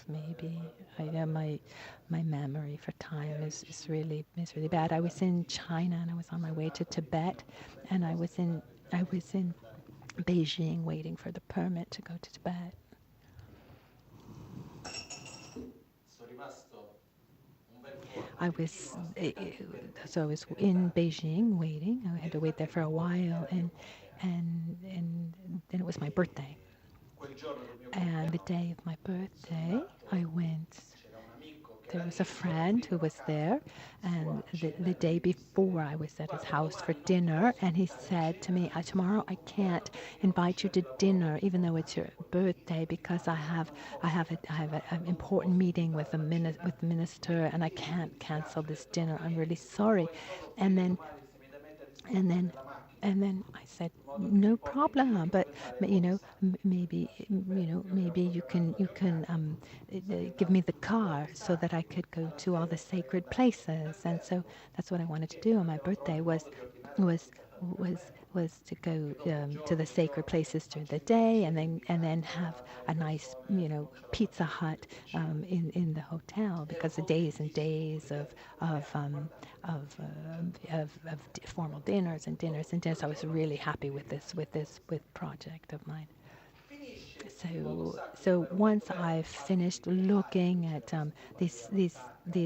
maybe. I know my memory for time is really bad. I was in China and I was on my way to Tibet, and I was in Beijing waiting for the permit to go to Tibet. I was so I was in Beijing waiting. I had to wait there for a while, and then it was my birthday. And the day of my birthday, I went. There was a friend who was there, and the day before I was at his house for dinner, and he said to me, "Tomorrow I can't invite you to dinner, even though it's your birthday, because I have an important meeting with the minister, and I can't cancel this dinner. I'm really sorry." And then and then and then I said, no problem, but maybe you can give me the car so that I could go to all the sacred places. And so that's what I wanted to do on my birthday was was to go to the sacred places during the day, and then have a nice Pizza Hut in the hotel, because the days and days of formal dinners and dinners and dinners. I was really happy with this project of mine. So once I finished looking at these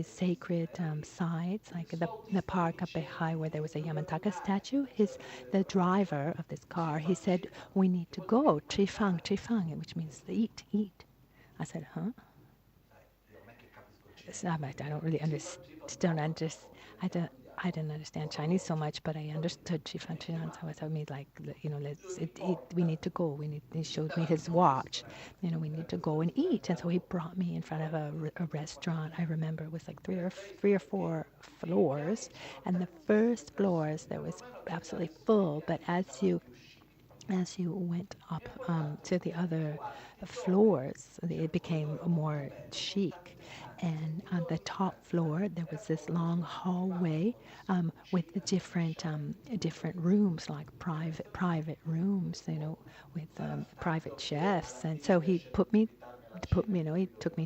sacred sites, like the park up behind where there was a Yamataka statue, the driver of this car, he said, "We need to go, Trifang, Trifang," which means eat. I said, "Huh?" So I don't really understand. I didn't understand Chinese so much, but I understood Chifan Chinan. So I told me like, we need to go. He showed me his watch. We need to go and eat. And so he brought me in front of a restaurant. I remember it was like three or four floors, and the first floors there was absolutely full. But as you went up to the other floors, it became more chic. And on the top floor, there was this long hallway with the different rooms, like private rooms, with private chefs. And so he took me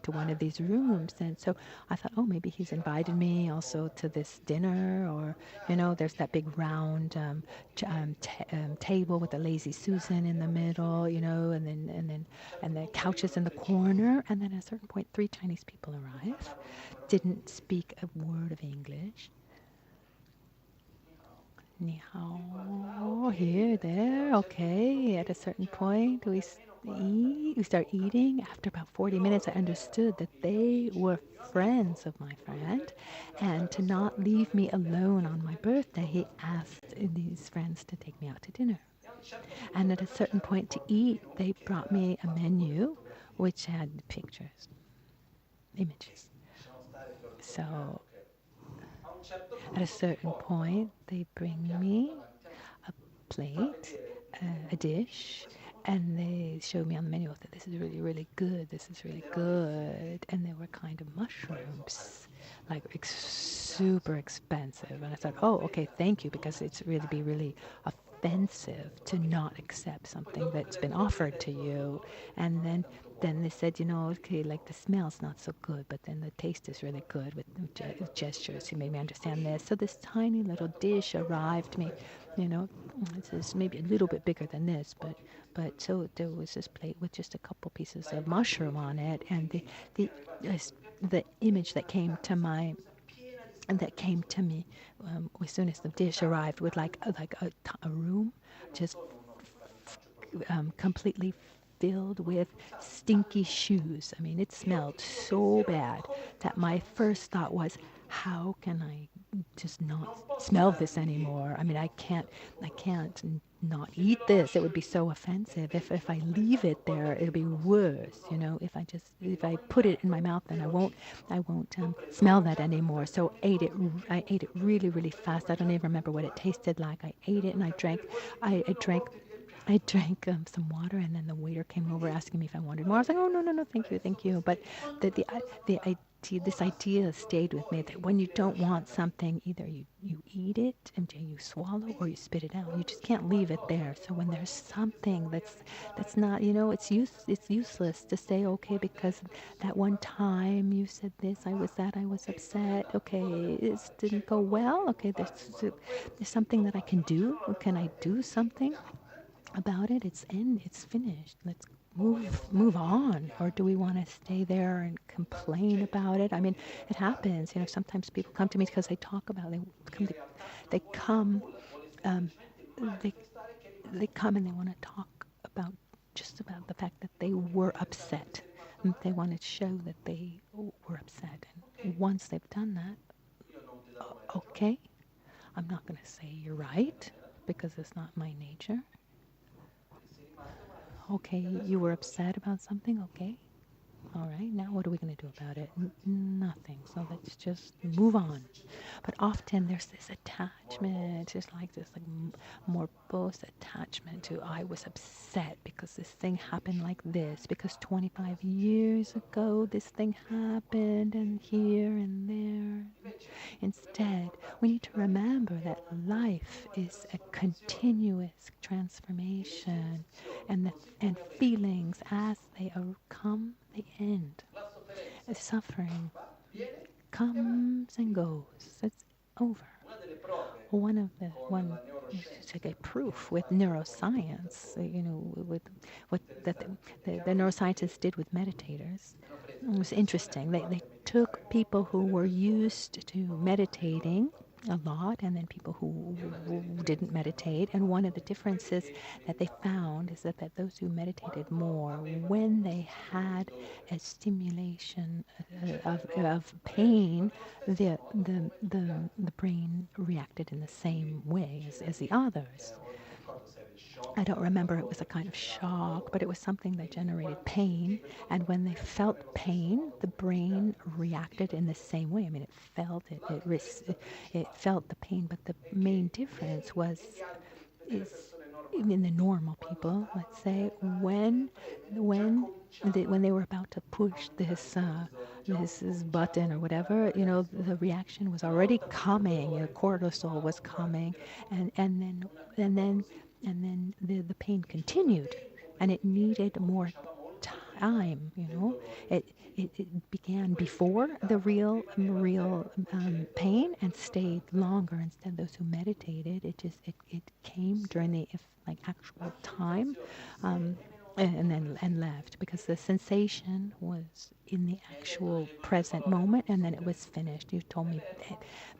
to one of these rooms, and so I thought, oh, maybe he's invited me also to this dinner, or there's that big round table with a lazy Susan in the middle, and the couches in the corner, and then at a certain point, three Chinese people arrive, didn't speak a word of English. Ni hao, here, there, okay. At a certain point, we start eating. After about 40 minutes, I understood that they were friends of my friend, and to not leave me alone on my birthday, he asked these friends to take me out to dinner. And at a certain point to eat, they brought me a menu which had pictures, images. So at a certain point, they bring me a plate, a dish, and they showed me on the menu that this is really, really good. This is really good. And they were kind of mushrooms, like super expensive. And I thought, oh, okay, thank you, because it's really offensive to not accept something that's been offered to you. And then they said, okay, like the smell's not so good, but then the taste is really good with gestures. He made me understand this. So this tiny little dish arrived to me, this is maybe a little bit bigger than this, but so there was this plate with just a couple pieces of mushroom on it, and the image that came to my and that came to me as soon as the dish arrived, with like a room just completely filled with stinky shoes. I mean, it smelled so bad that my first thought was, how can I just not smell this anymore? I mean, I can't not eat this. It would be so offensive. If I leave it there, it'll be worse. If I put it in my mouth, then I won't smell that anymore. So I ate it really fast. I don't even remember what it tasted like. I ate it and I drank. I drank some water, and then the waiter came over asking me if I wanted more. I was like, oh, no, thank you. But this idea stayed with me, that when you don't want something, either you eat it and you swallow, or you spit it out. You just can't leave it there. So when there's something that's not, it's useless to say, okay, because that one time you said this, I was upset. Okay, it didn't go well. Okay, there's something that I can do. Can I do something about it? It's finished. Let's move on. Or do we want to stay there and complain about it? I mean, it happens. Sometimes people come to me because they talk about, they come um, they they come and they want to talk about just about the fact that they were upset. And they want to show that they were upset. And once they've done that, okay, I'm not going to say you're right, because it's not my nature. Okay, you were upset about something? Okay. All right, now what are we going to do about it? Nothing. So let's just move on. But often there's this attachment, just like this morbose attachment to, I was upset because this thing happened like this, because 25 years ago this thing happened, and here and there. Instead, we need to remember that life is a continuous transformation, and feelings, as they come, they end. Suffering comes and goes. It's over. One it's like a proof with neuroscience, with what that the neuroscientists did with meditators. It was interesting. They took people who were used to meditating, a lot, and then people who didn't meditate. And one of the differences that they found is that those who meditated more, when they had a stimulation of pain, the brain reacted in the same way as the others. I don't remember, it was a kind of shock, but it was something that generated pain. And when they felt pain, the brain reacted in the same way. I mean, it felt it, it felt the pain, but the main difference is in the normal people, let's say, when they were about to push this button or whatever, the reaction was already coming. Cortisol was coming, and then and then the pain continued, and it needed more time. It began before the real pain and stayed longer. Instead, those who meditated, it came during the like actual time, and left, because the sensation was in the actual present moment, and then it was finished. You told me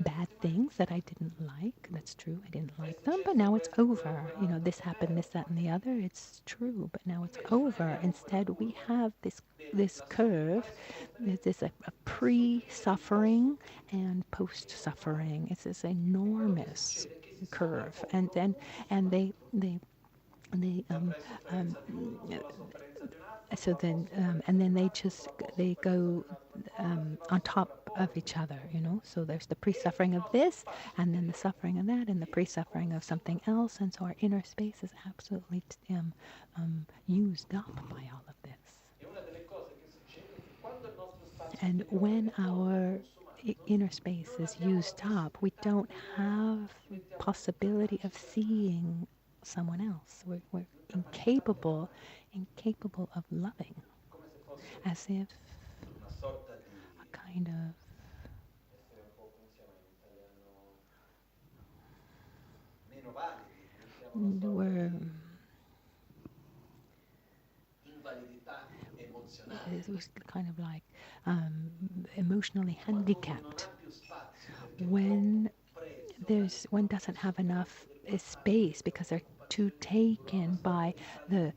bad things that I didn't like. That's true. I didn't like them, but now it's over. This happened, this, that, and the other. It's true, but now it's over. Instead, we have this curve. There's this a pre-suffering and post-suffering. It's this enormous curve, and they so then and then they go on top of each other. So there's the pre-suffering of this, and then the suffering of that, and the pre-suffering of something else, and so our inner space is absolutely used up by all of this. And when our inner space is used up, we don't have possibility of seeing someone else. We're incapable of loving, as if a kind of we're it was kind of like emotionally handicapped when one doesn't have enough space because they're too taken by the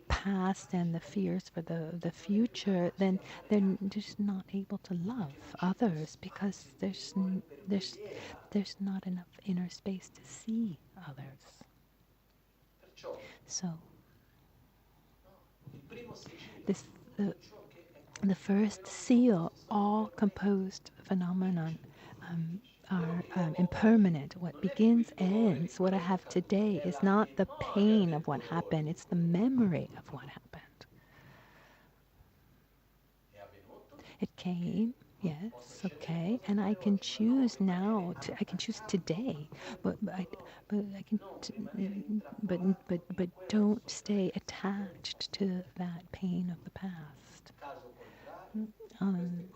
past and the fears for the future. Then they're just not able to love others because there's not enough inner space to see others. So this the first seal, all composed phenomenon, are impermanent. What begins ends. What I have today is not the pain of what happened, it's the memory of what happened. It came, yes, okay, and I can choose now. I can choose today, but I can, but don't stay attached to that pain of the past. Um,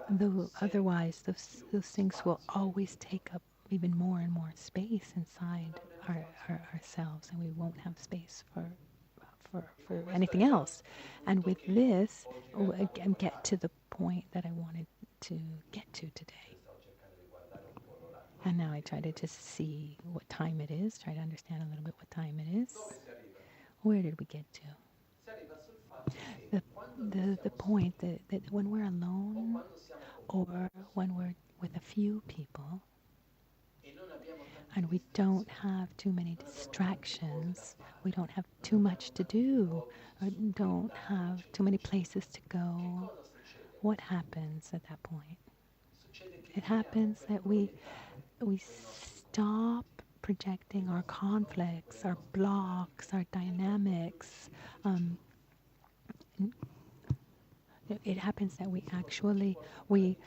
Though otherwise, those things will always take up even more and more space inside ourselves, and we won't have space for anything else. And with this, again, get to the point that I wanted to get to today. And now I try to just see what time it is, try to understand a little bit what time it is. Where did we get to? The point that when we're alone, or when we're with a few people and we don't have too many distractions, we don't have too much to do, or don't have too many places to go, what happens at that point? It happens that we stop projecting our conflicts, our blocks, our dynamics. It happens that we actually we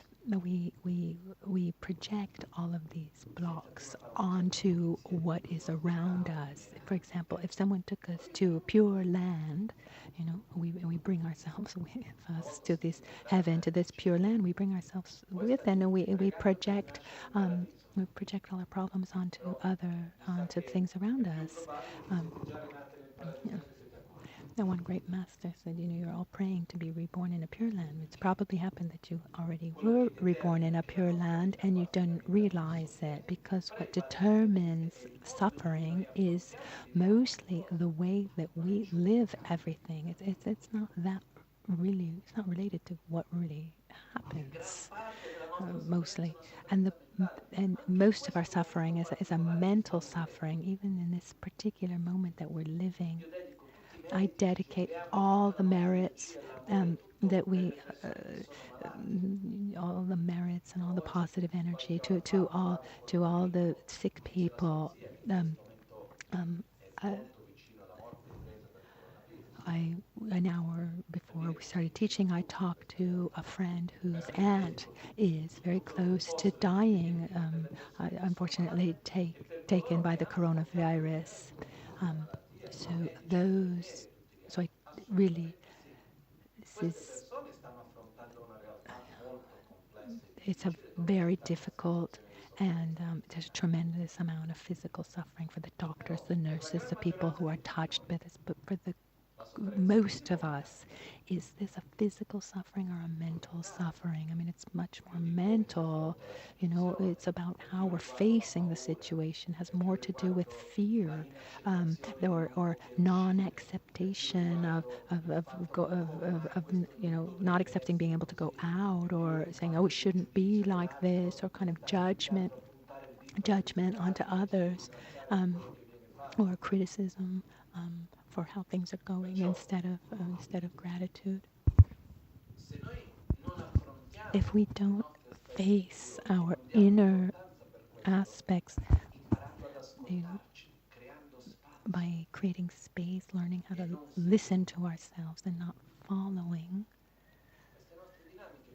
project all of these blocks onto what is around us. For example, if someone took us to pure land, we bring ourselves with us to this heaven, to this pure land. We bring ourselves with, and we project. We project all our problems onto things around us. Yeah. Now, one great master said, you're all praying to be reborn in a pure land. It's probably happened that you already were reborn in a pure land and you didn't realize it, because what determines suffering is mostly the way that we live everything. It's not that really, it's not related to what really happens, mostly. And most of our suffering is a mental suffering, even in this particular moment that we're living. I dedicate all the merits that we, all the merits and all the positive energy to all the sick people. Um, um, I, an hour before we started teaching, I talked to a friend whose aunt is very close to dying, unfortunately taken by the coronavirus. Um, so those, so I really, this is, it's a very difficult, and there's a tremendous amount of physical suffering for the doctors, the nurses, the people who are touched by this. But for the most of us, is this a physical suffering or a mental suffering? I mean, it's much more mental. It's about how we're facing the situation, has more to do with fear, or non-acceptation of not accepting being able to go out, or saying, oh, it shouldn't be like this, or kind of judgment onto others, or criticism for how things are going, instead of gratitude. If we don't face our inner aspects, you know, by creating space, learning how to listen to ourselves and not following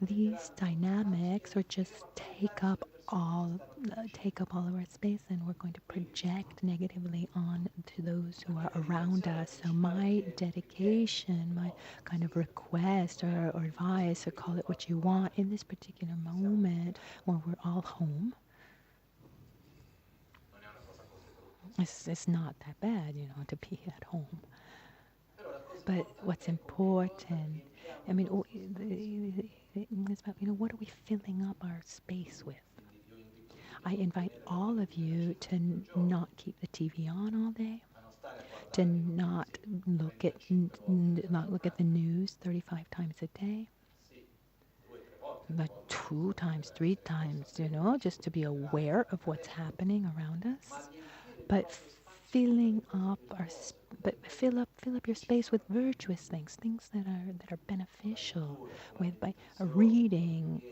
these dynamics, or just take up all of our space, and we're going to project negatively on to those who are around us. So my dedication, my kind of request or advice, or call it what you want, in this particular moment when we're all home, it's not that bad, to be at home. But what's important, I mean, it's about, what are we filling up our space with? I invite all of you to not keep the TV on all day, to not look at the news 35 times a day, but 2 times, 3 times, just to be aware of what's happening around us. But filling up fill up your space with virtuous things that are beneficial, by a reading,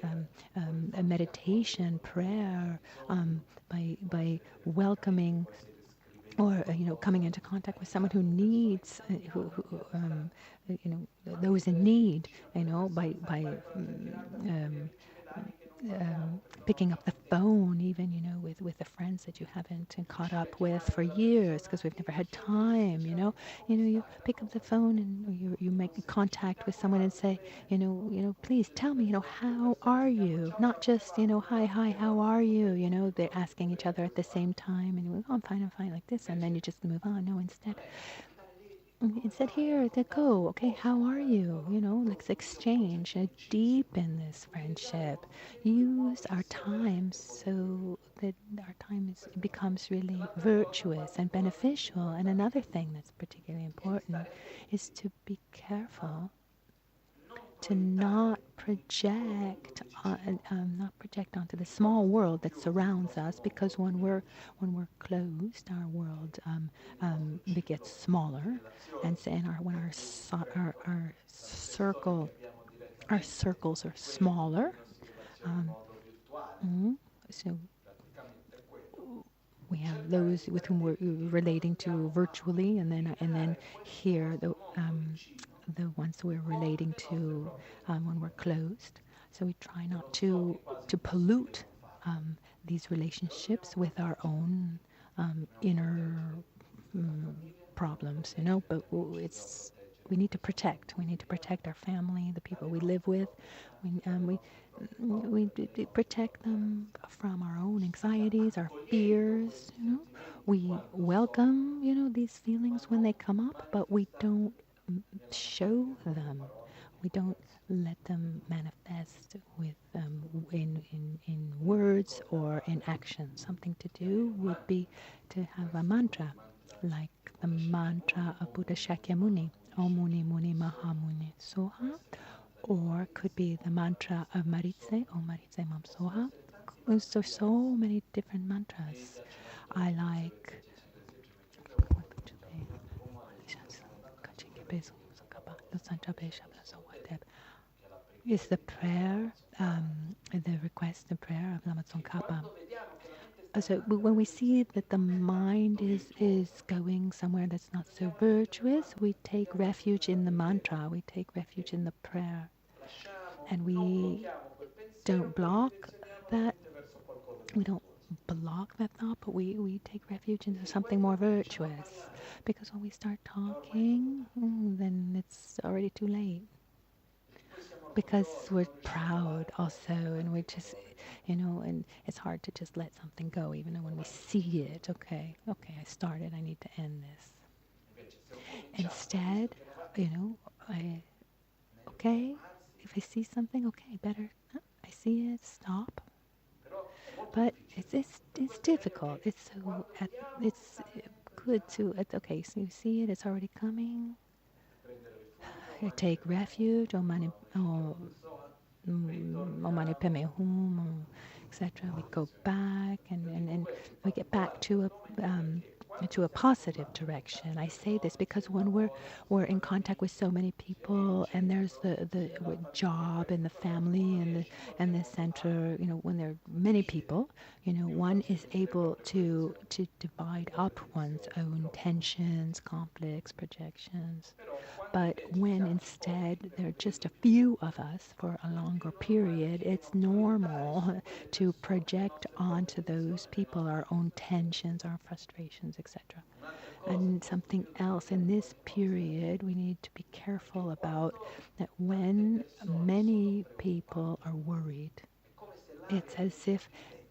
a meditation, prayer, by welcoming, or coming into contact with someone who needs, those in need, by picking up the phone, even, with the friends that you haven't caught up with for years because we've never had time, you pick up the phone, and you make contact with someone and say, please tell me, how are you? Not just, hi, how are you? They're asking each other at the same time, and you go, oh, I'm fine, like this, and then you just move on. No, instead, here they go, okay, how are you? Let's exchange, deepen this friendship. Use our time so that our time becomes really virtuous and beneficial. And another thing that's particularly important is to be careful to not project onto the small world that surrounds us, because when we're closed, our world gets smaller, and when our circles are smaller. So we have those with whom we're relating to virtually, and then here the ones we're relating to when we're closed. So we try not to pollute these relationships with our own inner problems, But we need to protect. We need to protect our family, the people we live with. We protect them from our own anxieties, our fears. We welcome, these feelings when they come up, but we don't show them. We don't let them manifest with in words or in action. Something to do would be to have a mantra, like the mantra of Buddha Shakyamuni, Om Muni Muni Mahamuni Soha, or could be the mantra of Maritse, Om Maritse Mam Soha. There's so many different mantras. I like is the prayer, the request, the prayer of Lama Tsongkhapa. So when we see that the mind is going somewhere that's not so virtuous, we take refuge in the mantra, we take refuge in the prayer, and we don't block that. We don't block that thought, but we take refuge into something more virtuous. Because when we start talking, then it's already too late. Because we're proud also, and we just, and it's hard to just let something go, even when we see it. Okay, I started, I need to end this. Instead, I, okay, if I see something, okay, better, I see it, stop. But it's difficult. It's good to, okay, so you see it, it's already coming. You take refuge, Omani Peme Hum, etc. We go back and we get back to a positive direction. I say this because when we're in contact with so many people, and there's the job and the family and the center, when there are many people, one is able to divide up one's own tensions, conflicts, projections. But when instead there are just a few of us for a longer period, it's normal to project onto those people our own tensions, our frustrations, etc. And something else in this period we need to be careful about, that when many people are worried, it's as if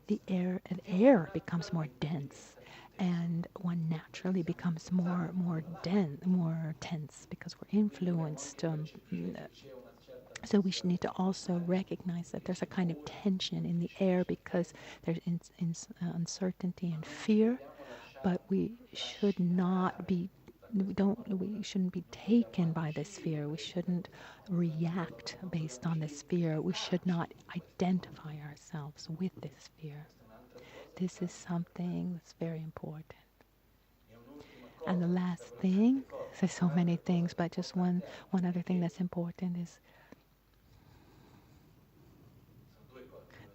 the air becomes more dense, and one naturally becomes more dense, more tense, because we're influenced. So we should need to also recognize that there's a kind of tension in the air because there's uncertainty and fear, but we should not be. We shouldn't be taken by this fear. We shouldn't react based on this fear. We should not identify ourselves with this fear. This is something that's very important. And the last thing, there's so many things, but just one other thing that's important is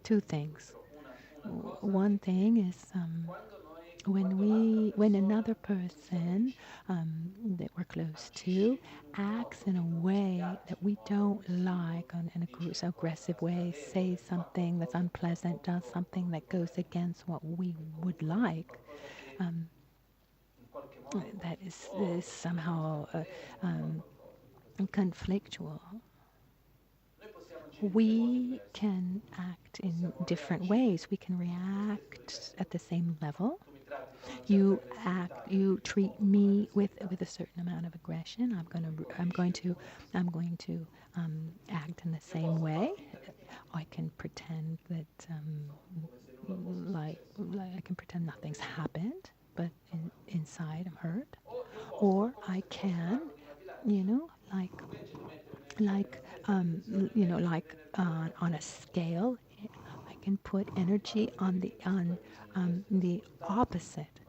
two things. One thing is when another person that we're close to acts in a way that we don't like, in a aggressive way, says something that's unpleasant, does something that goes against what we would like, that is somehow conflictual. We can act in different ways. We can react at the same level. You treat me with a certain amount of aggression. I'm going to act in the same way. I can pretend that like I can pretend nothing's happened, but inside I'm hurt. Or I can, on a scale, I can put energy on the opposite.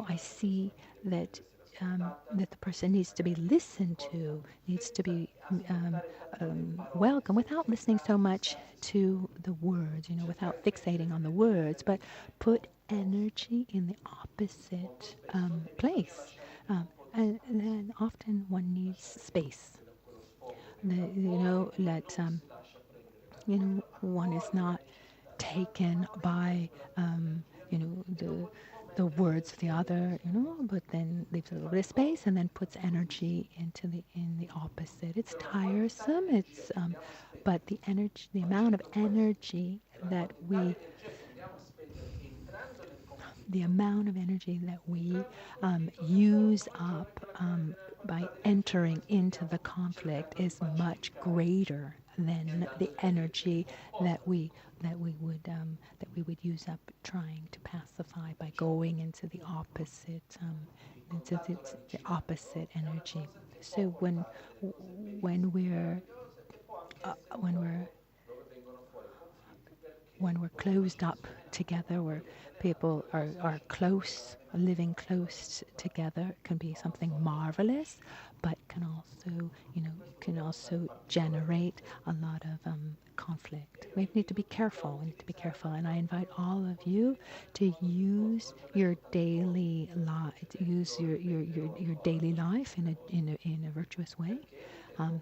I see that that the person needs to be listened to, needs to be welcome, without listening so much to the words, without fixating on the words, but put energy in the opposite place. And then often one needs space. That one is not taken by the words of the other, but then leaves a little bit of space and then puts energy in the opposite. It's tiresome. But the amount of energy that we use up by entering into the conflict is much greater than the energy that we would use up trying to pacify by going into the opposite the opposite energy. So when uh, when we're when we're closed up together, where people are close, living close together, it can be something marvelous, but can also, can also generate a lot of conflict. We need to be careful. We need to be careful, and I invite all of you to use your daily life, use your daily life in a virtuous way. Um,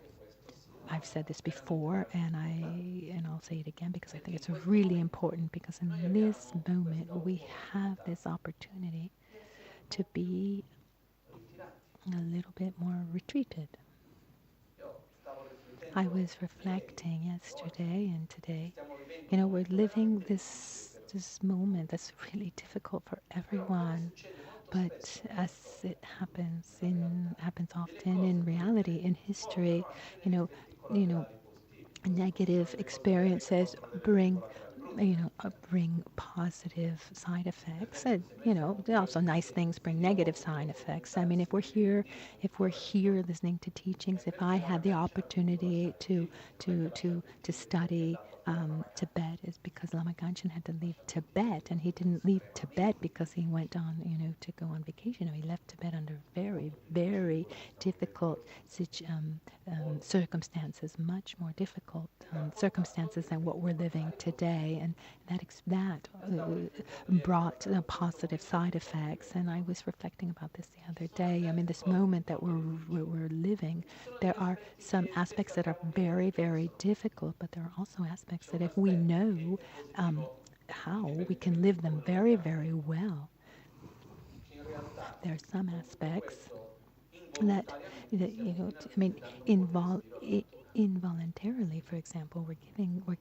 I've said this before, and I'll say it again because I think it's really important. Because in this moment, we have this opportunity to be a little bit more retreated. I was reflecting yesterday and today. We're living this moment that's really difficult for everyone. But as it happens often in reality, in history, you know, you know, negative experiences bring positive side effects, and also nice things bring negative side effects. I mean, if we're here listening to teachings, if I had the opportunity to study Tibet, is because Lama Gangchen had to leave Tibet, and he didn't leave Tibet because he went on to go on vacation. He left Tibet under very, very difficult circumstances, much more difficult circumstances than what we're living today, and that brought positive side effects. And I was reflecting about this the other day. I mean, this moment that we're living, there are some aspects that are very, very difficult, but there are also aspects that if we know how, we can live them very, very well. There are some aspects that I mean, involuntarily, for example, we're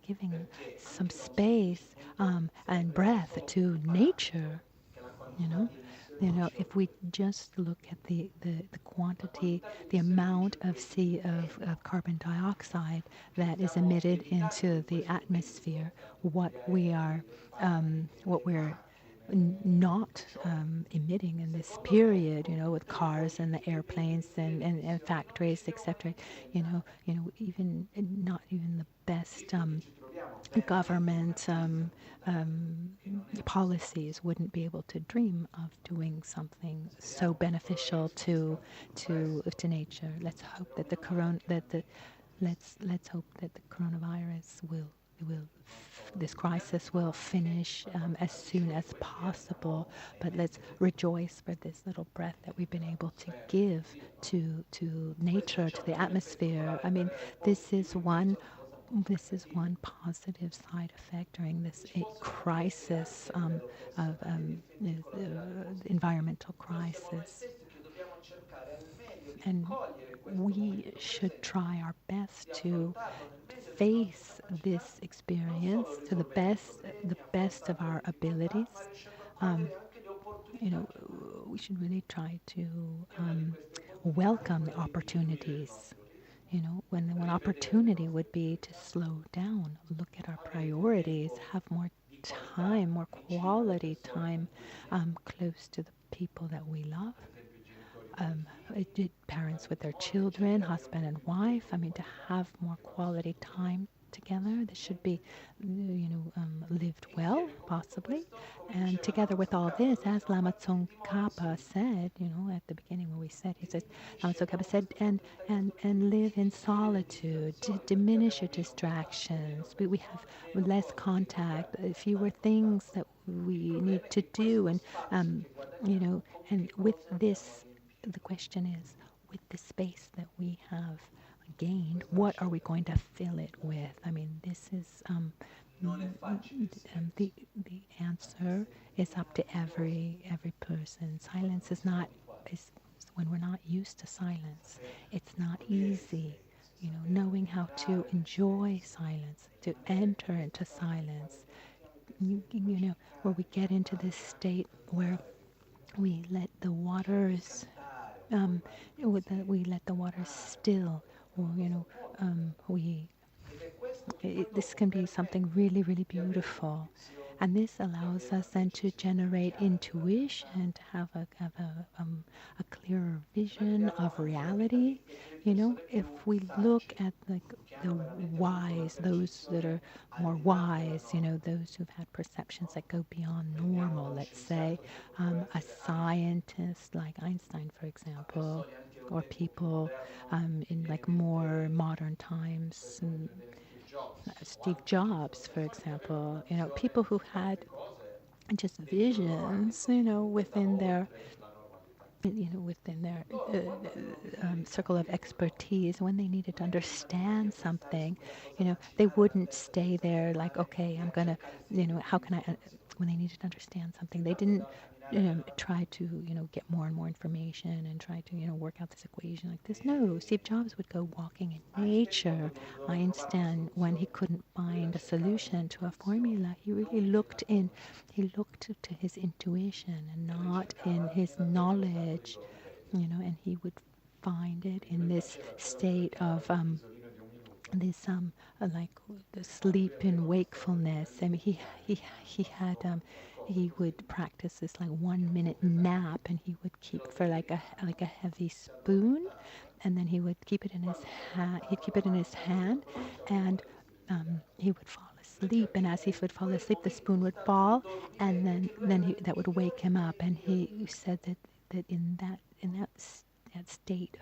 giving some space and breath to nature. You know, if we just look at the quantity, the amount of carbon dioxide that is emitted into the atmosphere, what we're not emitting in this period, with cars and the airplanes and factories, etc. Even not even the best government policies wouldn't be able to dream of doing something so beneficial to nature. Let's hope that let's hope that the coronavirus will this crisis will finish as soon as possible. But let's rejoice for this little breath that we've been able to give to nature, to the atmosphere. I mean, this is one positive side effect during this crisis of environmental crisis. And we should try our best to face this experience to the best of our abilities. Um, we should really try to welcome the opportunities. When one opportunity would be to slow down, look at our priorities, have more time, more quality time close to the people that we love. Parents with their children, husband and wife. I mean, to have more quality time together. This should be, lived well, possibly. And together with all this, as Lama Tsongkhapa said, at the beginning when we said, he said, Lama Tsongkhapa said, and live in solitude, to diminish your distractions. We have less contact, fewer things that we need to do, and with this, the question is, with the space that we have gained, what are we going to fill it with? I mean, this is the answer is up to every person. Silence is when we're not used to silence. It's not easy, knowing how to enjoy silence, to enter into silence. Where we get into this state where we let the waters um, we let the water still, or we this can be something really, really beautiful. And this allows us then to generate intuition, to a clearer vision of reality. If we look at the wise, those that are more wise, those who've had perceptions that go beyond normal, let's say, a scientist like Einstein, for example, or people in like more modern times, Steve Jobs, for example, people who had just visions, within their circle of expertise, when they needed to understand something, they wouldn't stay there like, okay, I'm gonna, how can I? When they needed to understand something, they didn't try to, get more and more information and try to, work out this equation like this. No, Steve Jobs would go walking in nature. Einstein, when he couldn't find a solution to a formula, he really he looked to his intuition and not in his knowledge, and he would find it in this state of this like the sleep in wakefulness. I mean, he had he would practice this like 1 minute nap, and he would keep for like a heavy spoon, and then he would keep it in his hand. He'd keep it in his hand, and he would fall asleep. And as he would fall asleep, the spoon would fall, and then that would wake him up. And he said that that state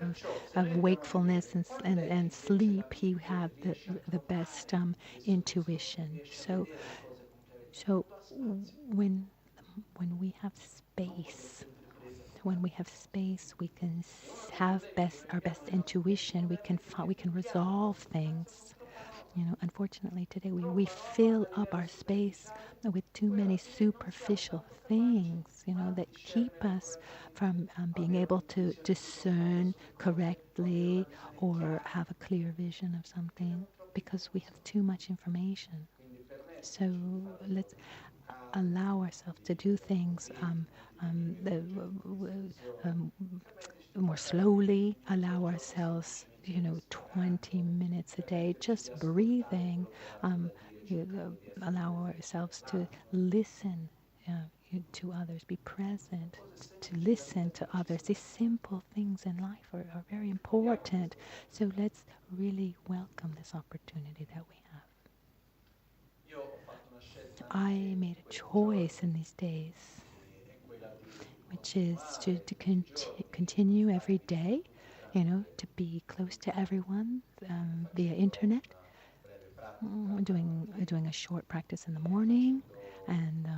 of wakefulness and sleep, he had the best intuition. So when when we have space, when we have space, we can have our best intuition. We can resolve things. Unfortunately today we fill up our space with too many superficial things, that keep us from being able to discern correctly or have a clear vision of something because we have too much information. So let's allow ourselves to do things um, more slowly, allow ourselves, 20 minutes a day, just breathing, allow ourselves to listen to others, be present, to listen to others. These simple things in life are very important. So let's really welcome this opportunity that we have. I made a choice in these days, which is to continue every day, to be close to everyone via internet, doing a short practice in the morning, and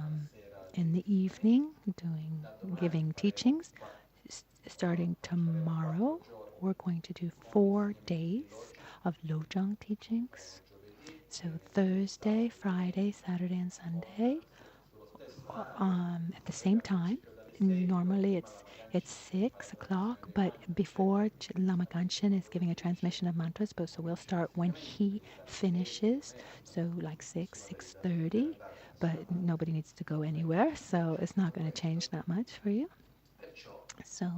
in the evening, giving teachings. Starting tomorrow, we're going to do 4 days of Lojong teachings. So Thursday, Friday, Saturday, and Sunday, at the same time. Normally it's 6 o'clock, but before Lama Gangchen is giving a transmission of mantras, so we'll start when he finishes, so like 6:30. But nobody needs to go anywhere, so it's not going to change that much for you. So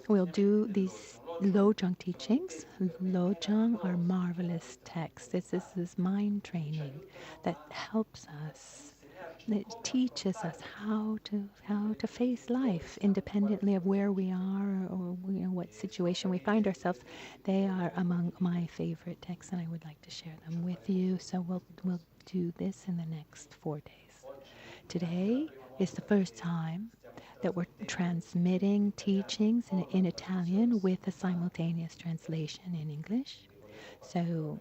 we'll do these Lojong teachings. Lojong are marvelous texts. This is mind training that helps us. It teaches us how to face life independently of where we are or what situation we find ourselves. They are among my favorite texts, and I would like to share them with you. So we'll do this in the next 4 days. Today is the first time that we're transmitting teachings in Italian with a simultaneous translation in English. So,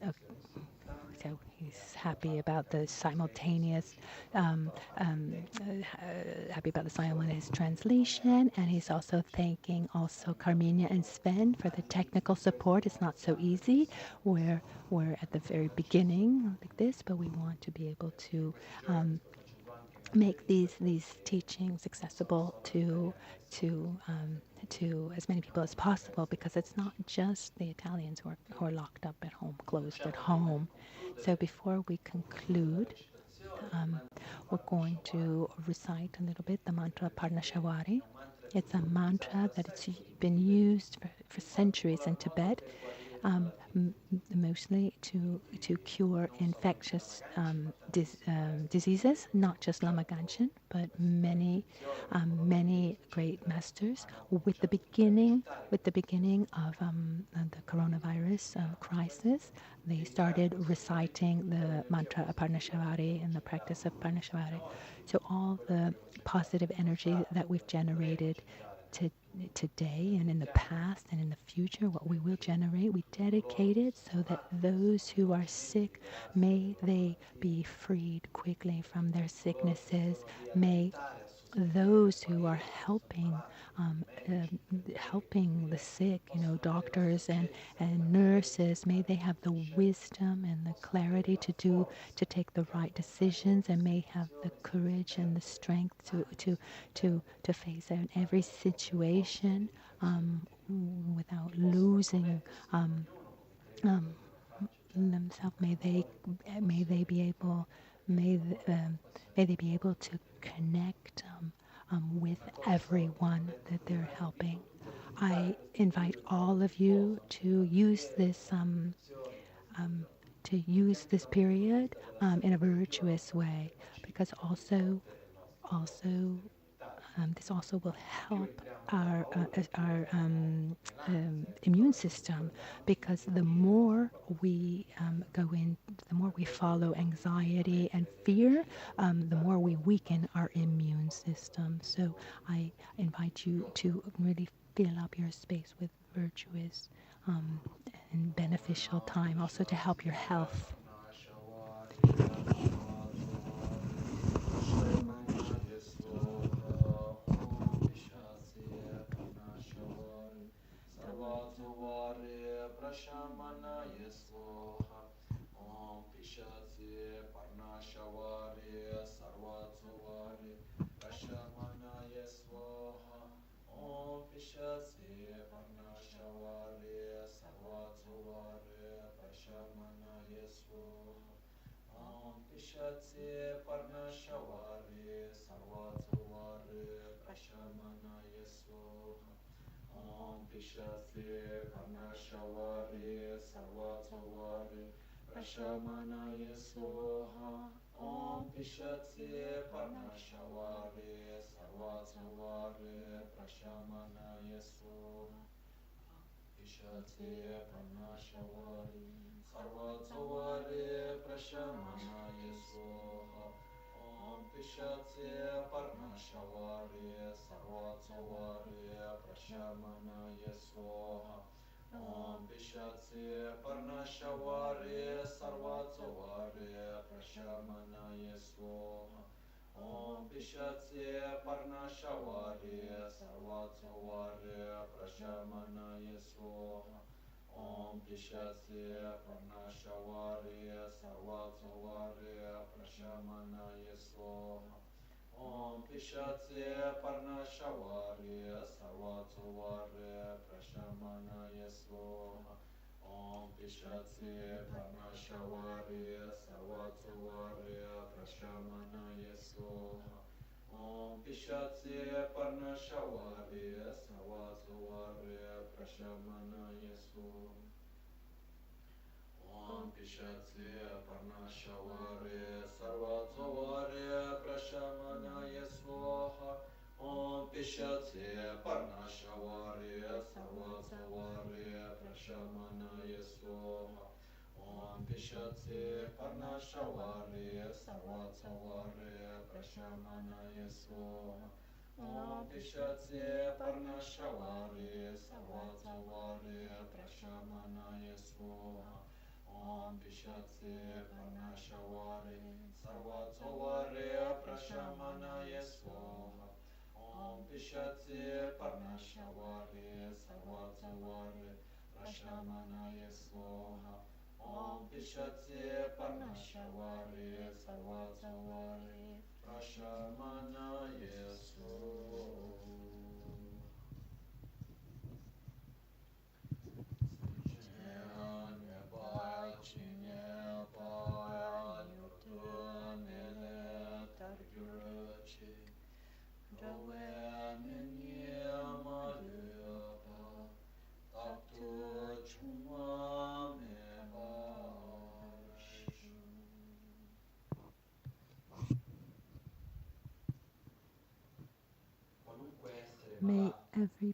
uh, so he's happy about the simultaneous, happy about the simultaneous translation, and he's also thanking also Carmina and Sven for the technical support. It's not so easy. We're at the very beginning like this, but we want to be able to make these teachings accessible to as many people as possible, because it's not just the Italians who are locked up at home, closed at home. So before we conclude we're going to recite a little bit the mantra Parnashavari. It's a mantra that it's been used for centuries in Tibet, mostly to cure infectious diseases, not just Lama Gangchen, but many great masters. With the beginning of the coronavirus crisis, they started reciting the mantra of Parnashavari and the practice of Parnashavari. So all the positive energy that we've generated to today and in the past and in the future, what we will generate, we dedicate it so that those who are sick, may they be freed quickly from their sicknesses. May those who are helping the sick, doctors and nurses, may they have the wisdom and the clarity to take the right decisions, and may have the courage and the strength to face out every situation without losing um, themselves. May they be able may th- may they be able to connect with everyone that they're helping. I invite all of you to use this period in a virtuous way, because also this also will help our immune system, because the more we the more we follow anxiety and fear, the more we weaken our immune system. So I invite you to really fill up your space with virtuous and beneficial time, also to help your health.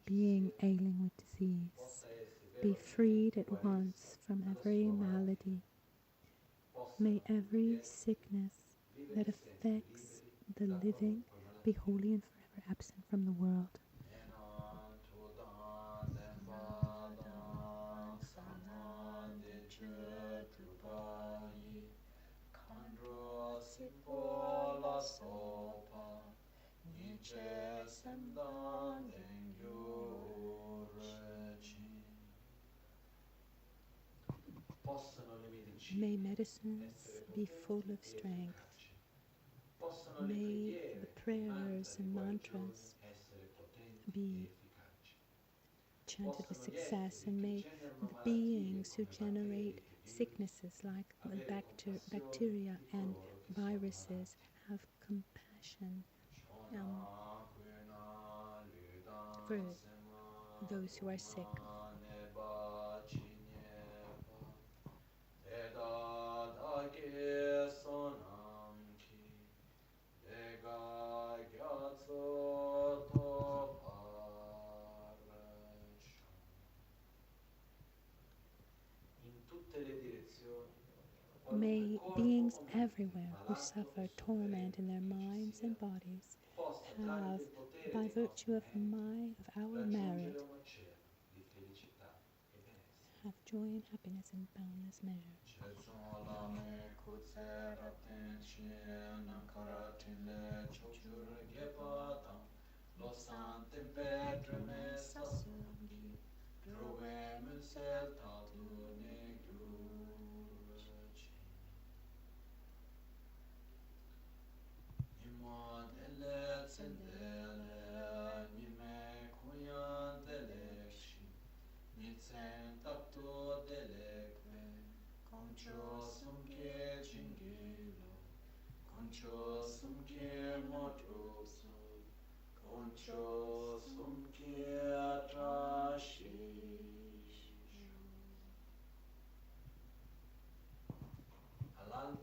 being ailing with disease be freed at once from every malady. May every sickness that affects the living be wholly and forever absent from the world. May medicines be full of strength. May the prayers and mantras be chanted with success, and may the beings who generate sicknesses like bacteria and viruses have compassion for those who are sick. May beings everywhere who suffer torment in their minds and bodies have, by virtue of our merit, have joy and happiness in boundless measure.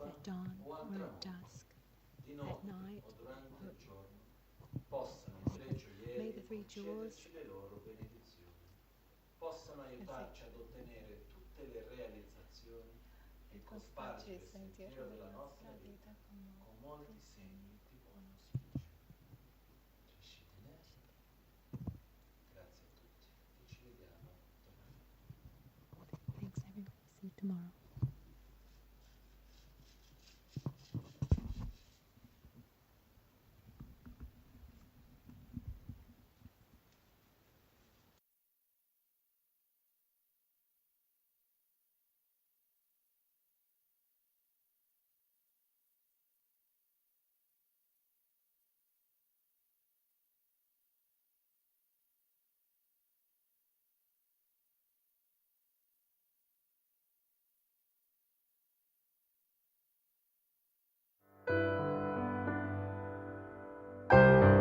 At dawn or at dusk, at night, may the three jewels possano aiutarci ad ottenere tutte le realizzazioni e cospargere il sentiero della nostra vita con molti segni di buon auspicio. Grazie a tutti e ci vediamo domani. Thanks everyone. See you tomorrow.